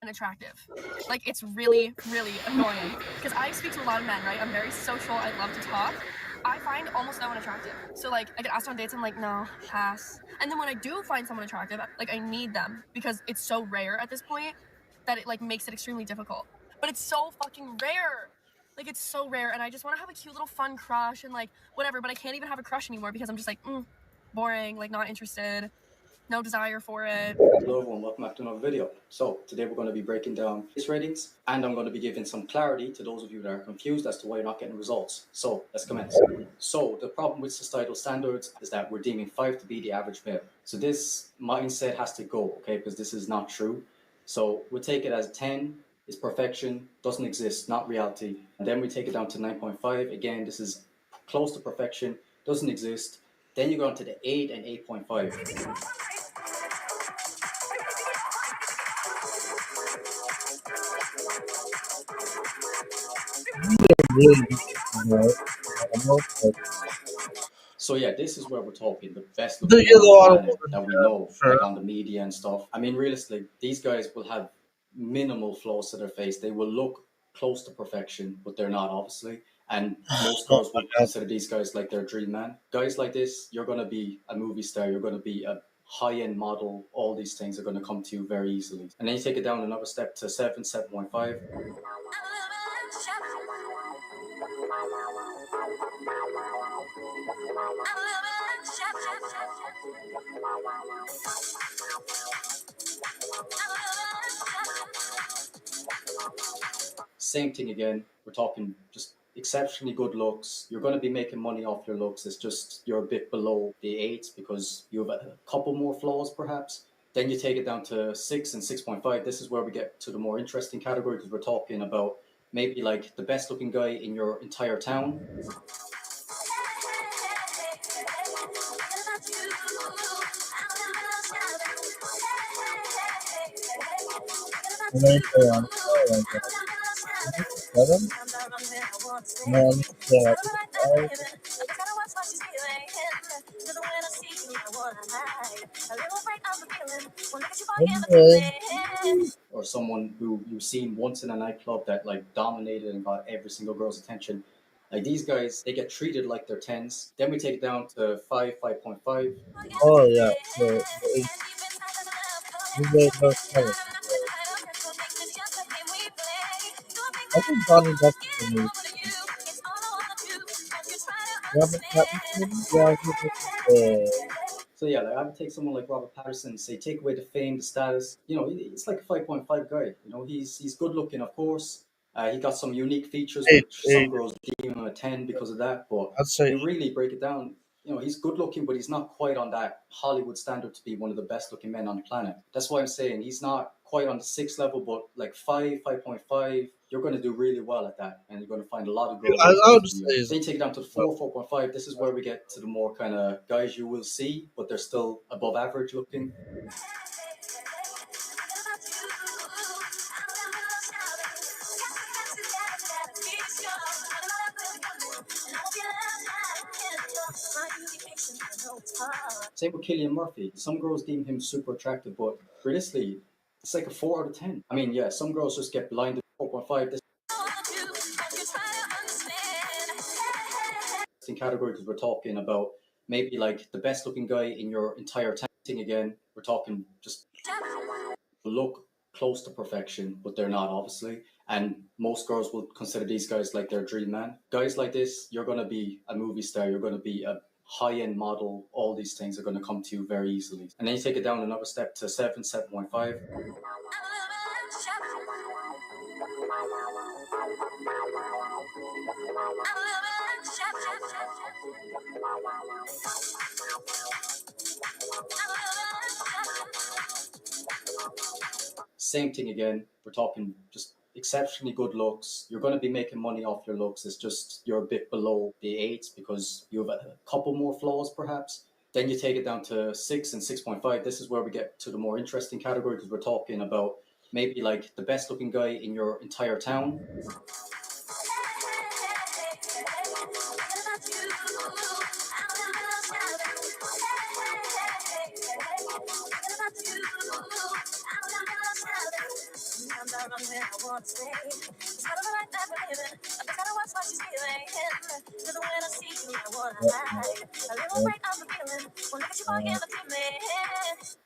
and attractive. Like, it's really, really annoying. Because I speak to a lot of men, right? I'm very social. I love to talk. I find almost no one attractive. So, like, I get asked on dates, I'm like, no, pass. And then when I do find someone attractive, like, I need them because it's so rare at this point that it, like, makes it extremely difficult. But it's so fucking rare. Like, it's so rare, and I just want to have a cute little fun crush and, like, whatever, but I can't even have a crush anymore because I'm just like, boring, like, not interested, no desire for it. Hello everyone, welcome back to another video. So today we're going to be breaking down face ratings, and I'm going to be giving some clarity to those of you that are confused as to why you're not getting results. So let's commence. So the problem with societal standards is that we're deeming 5 to be the average male. So this mindset has to go, okay, because this is not true. So we'll take it as 10 is perfection, doesn't exist, not reality. And then we take it down to 9.5. Again, this is close to perfection, doesn't exist. Then you go on to the 8 and 8.5. So yeah, this is where we're talking the best Do looking you men on the know planet that we know, sure. like on the media and stuff. I mean, realistically, these guys will have minimal flaws to their face. They will look close to perfection, but they're not, obviously. And most girls will consider these guys like their dream man. Guys like this, you're going to be a movie star. You're going to be a high-end model. All these things are going to come to you very easily. And then you take it down another step to 7, 7.5. Same thing again. We're talking just exceptionally good looks. You're going to be making money off your looks. It's just you're a bit below the 8s because you have a couple more flaws, perhaps. Then you take it down to 6 and 6.5. This is where we get to the more interesting category because we're talking about maybe like the best looking guy in your entire town. Or someone who you've seen once in a nightclub that like dominated and got every single girl's attention. Like these guys, they get treated like they're 10s. Then we take it down to 5, 5.5. Oh yeah. So I think Johnny Depp for me. So yeah, like I would take someone like Robert Patterson, say take away the fame, the status. You know, it's like a 5.5 guy. You know, he's good looking, of course. He got some unique features, which some girls deem him a 10 because of that. But I'd say you really break it down, you know, he's good looking, but he's not quite on that Hollywood standard to be one of the best looking men on the planet. That's why I'm saying he's not quite on the 6 level, but like 5, 5.5, you're going to do really well at that. And you're going to find a lot of girls. I would say Then you take it down to 4, 4.5. This is where we get to the more kind of guys you will see, but they're still above average looking. Same with Cillian Murphy. Some girls deem him super attractive, but realistically, it's like a 4 out of 10. I mean, yeah, some girls just get blinded. 4.5. This category because we're talking about maybe like the best looking guy in your entire town. Again, we're talking just look close to perfection, but they're not, obviously. And most girls will consider these guys like their dream man. Guys like this, you're going to be a movie star. You're going to be a high-end model. All these things are going to come to you very easily. And then you take it down another step to 7, 7.5. Same thing again. We're talking just exceptionally good looks. You're going to be making money off your looks. It's just you're a bit below the 8s because you have a couple more flaws, perhaps. Then you take it down to 6 and 6.5. This is where we get to the more interesting category because we're talking about maybe like the best looking guy in your entire town.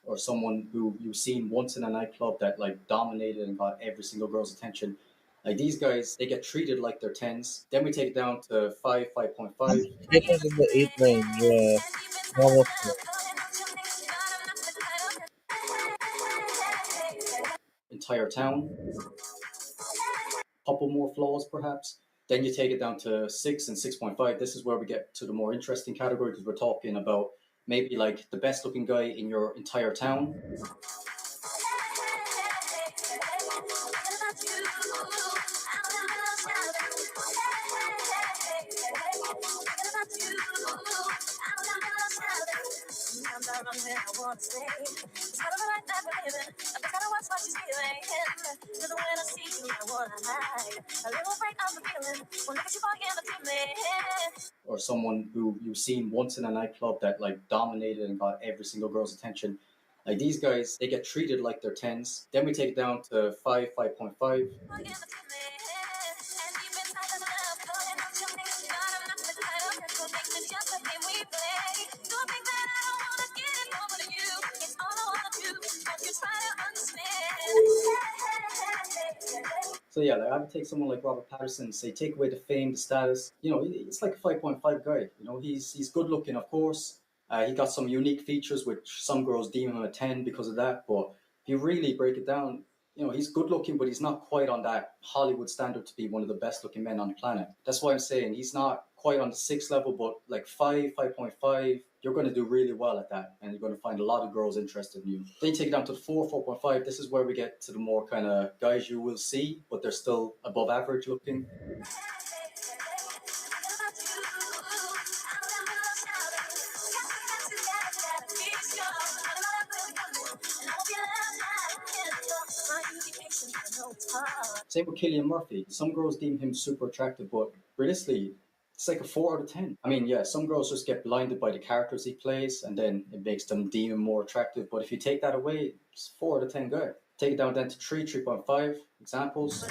Or someone who you've seen once in a nightclub that like dominated and got every single girl's attention. Like these guys, they get treated like they're 10s. Then we take it down to 5.5. Hitters in the 8 lane, yeah. Almost. Entire town. Couple more flaws, perhaps. Then you take it down to 6 and 6.5. This is where we get to the more interesting category because we're talking about maybe like the best looking guy in your entire town. Or someone who you've seen once in a nightclub that like dominated and got every single girl's attention. Like these guys, they get treated like they're 10s. Then we take it down to 5.5. So yeah, like I would take someone like Robert Patterson, say take away the fame, the status. You know, it's like a 5.5 guy. You know, he's good looking, of course. He got some unique features, which some girls deem him a 10 because of that. But if you really break it down, you know, he's good looking, but he's not quite on that Hollywood standard to be one of the best looking men on the planet. That's why I'm saying he's not quite on the 6 level, but like 5.5, you're going to do really well at that. And you're going to find a lot of girls interested in you. Then you take it down to 4.5. This is where we get to the more kind of guys you will see, but they're still above average looking. Same with Cillian Murphy. Some girls deem him super attractive, but realistically, it's like a 4 out of 10. I mean, yeah, some girls just get blinded by the characters he plays, and then it makes them deem him more attractive. But if you take that away, it's 4 out of 10 guy. Take it down then to 3.5 examples.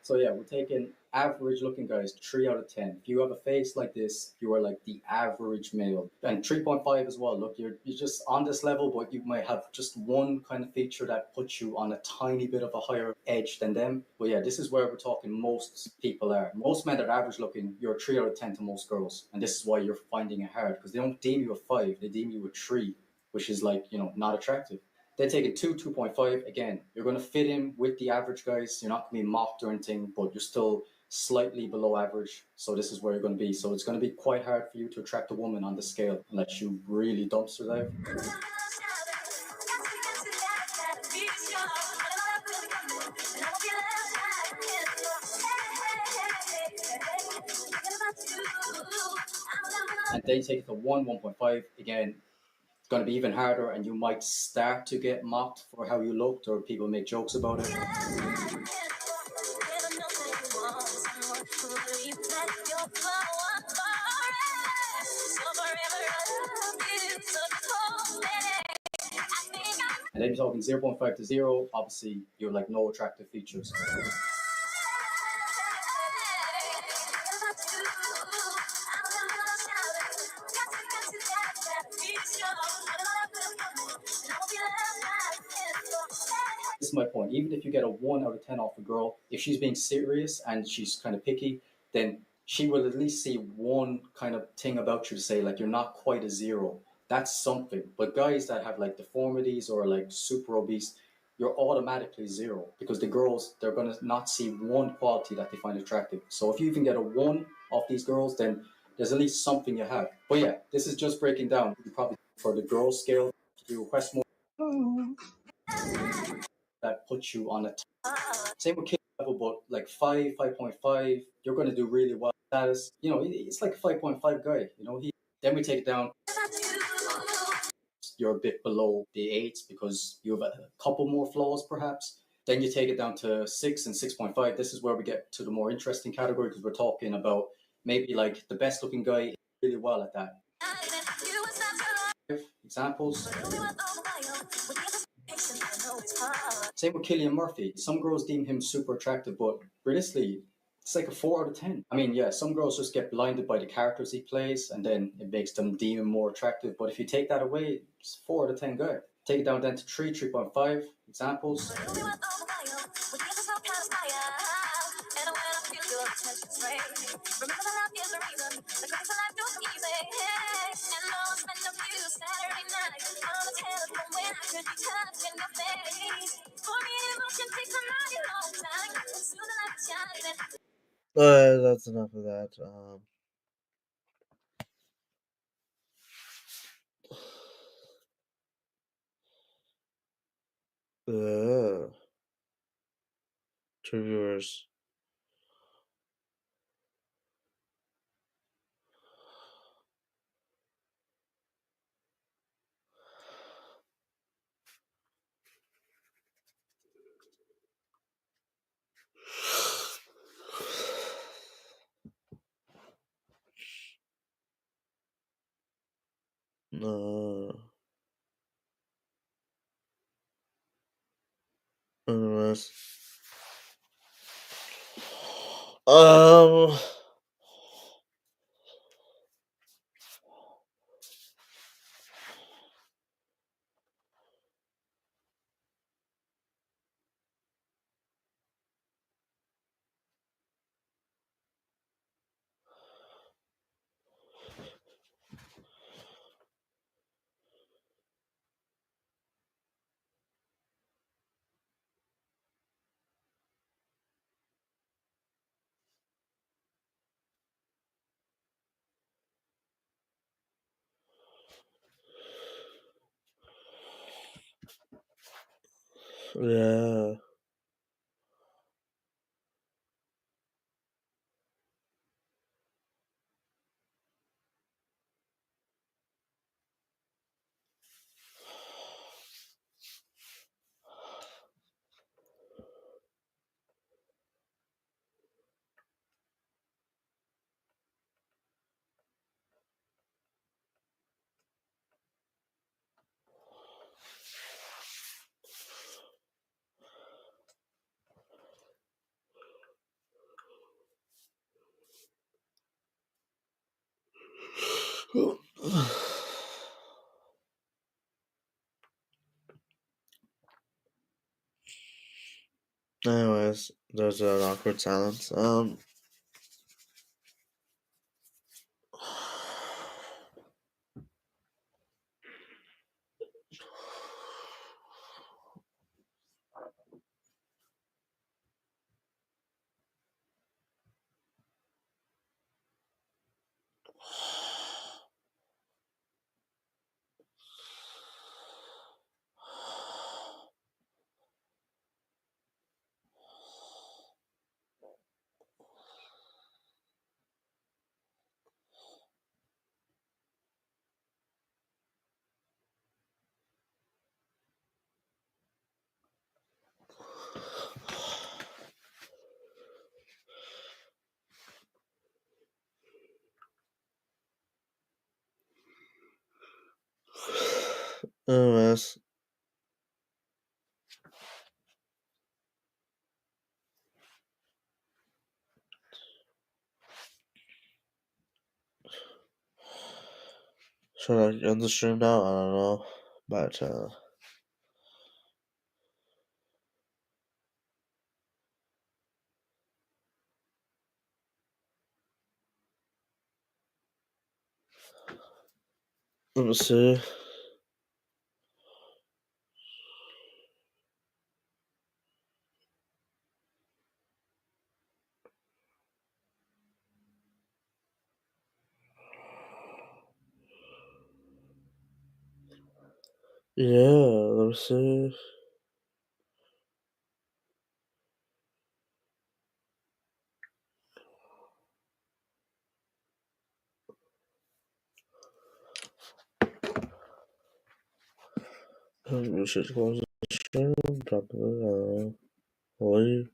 So yeah, we're taking average looking guys, 3 out of 10. If you have a face like this, you are like the average male. And 3.5 as well. Look, you're just on this level, but you might have just one kind of feature that puts you on a tiny bit of a higher edge than them. But yeah, this is where we're talking most people are. Most men that are average looking, you're 3 out of 10 to most girls. And this is why you're finding it hard, because they don't deem you a 5, they deem you a 3, which is like, you know, not attractive. Then take it to 2.5. Again, you're going to fit in with the average guys. You're not going to be mocked or anything, but you're still slightly below average. So this is where you're going to be. So it's going to be quite hard for you to attract a woman on the scale unless you really dumpster dive. And then take it to 1.5. Again, it's going to be even harder, and you might start to get mocked for how you looked, or people make jokes about it. And then you're talking 0.5 to 0, obviously you're like no attractive features. This is my point. Even if you get a 1 out of 10 off a girl, if she's being serious and she's kind of picky, then she will at least see one kind of thing about you to say, like, you're not quite a 0. That's something. But guys that have like deformities or like super obese, you're automatically 0 because the girls, they're going to not see one quality that they find attractive. So if you even get a 1 off these girls, then there's at least something you have. But yeah, this is just breaking down. You probably for the girl scale, if you request more, that puts you on a same with level, but like 5, 5.5, you're going to do really well. Status, you know, it's like a 5.5 guy. You know, then we take it down. You're a bit below the 8s because you have a couple more flaws, perhaps. Then you take it down to 6 and 6.5. This is where we get to the more interesting category because we're talking about maybe like the best looking guy really well at that. Examples. Same with Cillian Murphy. Some girls deem him super attractive, but realistically, it's like a 4 out of 10. I mean, yeah, some girls just get blinded by the characters he plays, and then it makes them deem him more attractive. But if you take that away, it's 4 out of 10 guy. Take it down then to 3, 3.5. Examples. That's enough of that. Two viewers. Anyways. Yeah. Anyways, there's an awkward silence. Anyways. Should I end the stream now? I don't know. But let me see. Yeah, let me see. We should close the stream. Probably. Leave.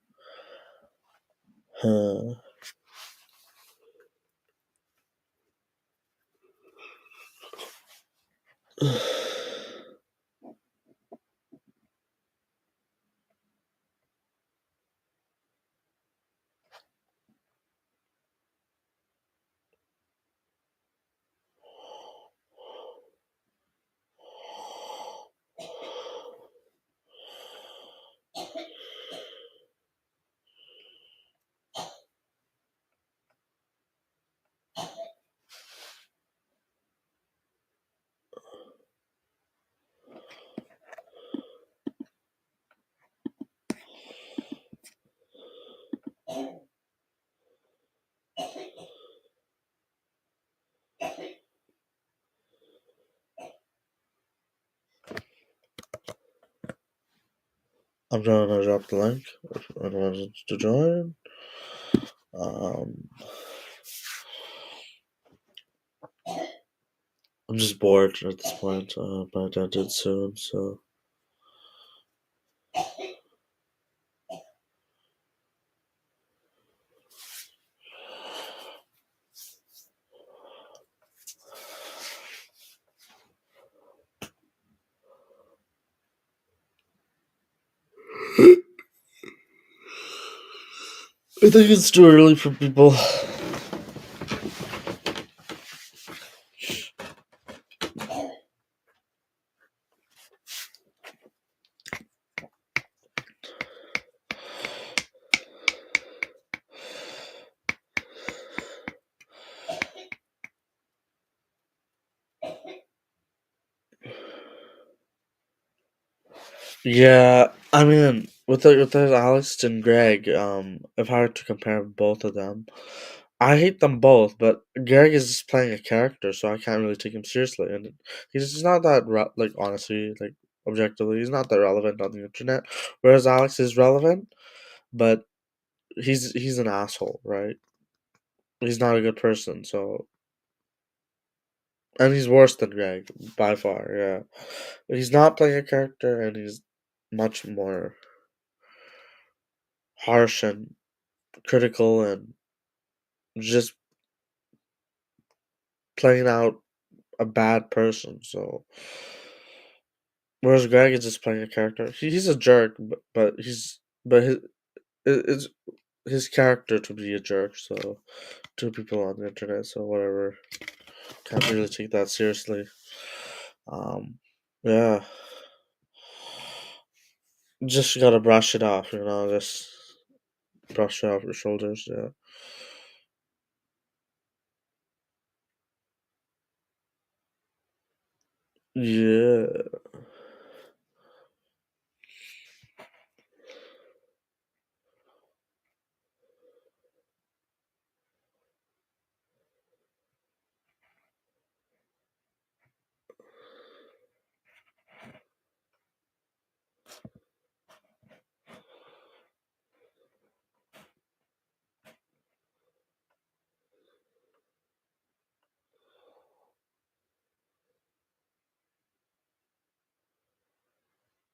I'm gonna drop the link if anyone wants to join. I'm just bored at this point. My dad did soon, so. I think it's too early for people. Yeah, I mean, with the Alex and Greg, if I were to compare both of them, I hate them both. But Greg is just playing a character, so I can't really take him seriously, and he's just not that like honestly, like objectively, he's not that relevant on the internet. Whereas Alex is relevant, but he's an asshole, right? He's not a good person, so. And he's worse than Greg, by far, yeah. He's not playing a character, and he's much more harsh and critical and just playing out a bad person, so. Whereas Greg is just playing a character. He's a jerk, but it's his character to be a jerk, so. To people on the internet, so whatever. Can't really take that seriously. Yeah. Just gotta brush it off, just brush it off your shoulders, yeah. Yeah.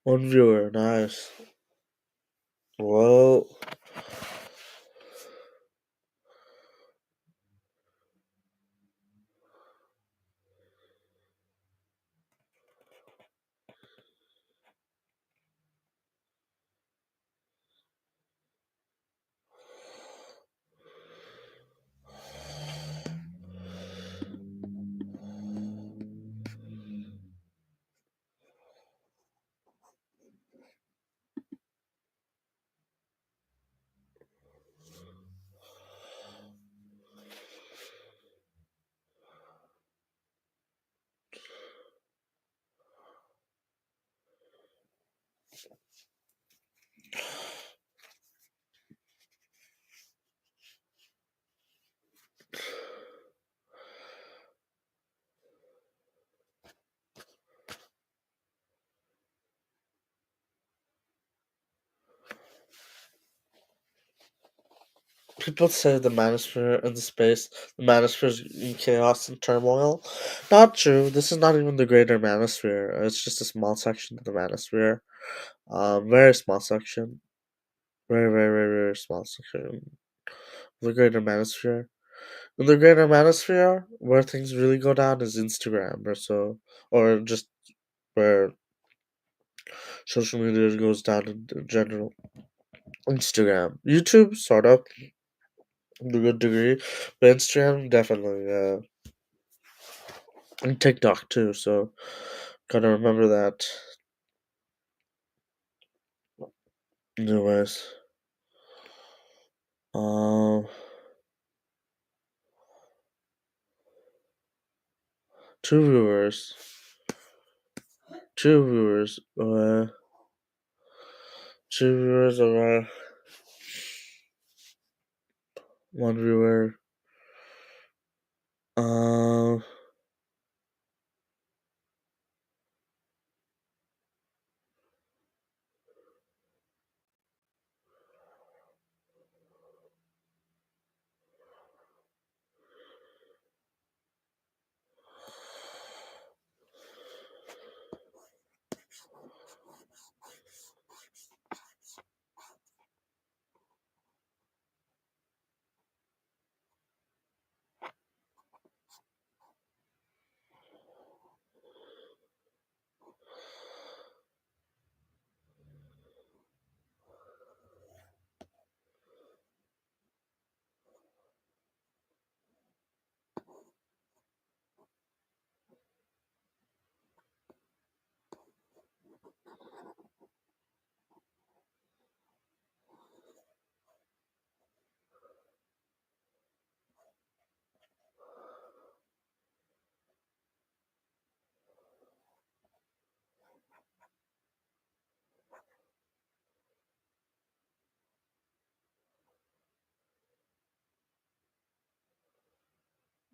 One viewer, nice. Well. people say the Manosphere in the space, the Manosphere is in chaos and turmoil. Not true. This is not even the greater Manosphere. It's just a small section of the Manosphere. Very small section. Very, very, very, very small section. The greater Manosphere. In the greater Manosphere, where things really go down is Instagram or so, or just where social media goes down in general. Instagram, YouTube, sort of, to a good degree, but Instagram definitely, and TikTok too. So gotta remember that. Anyways, um, two viewers, two viewers, two viewers, one viewer, um.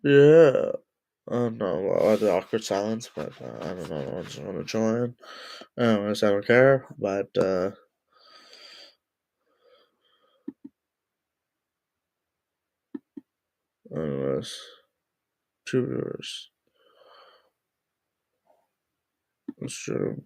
Yeah. I don't know about the awkward silence, but I don't know. I just want to join. Anyways, I don't care. But anyways, two viewers. That's true.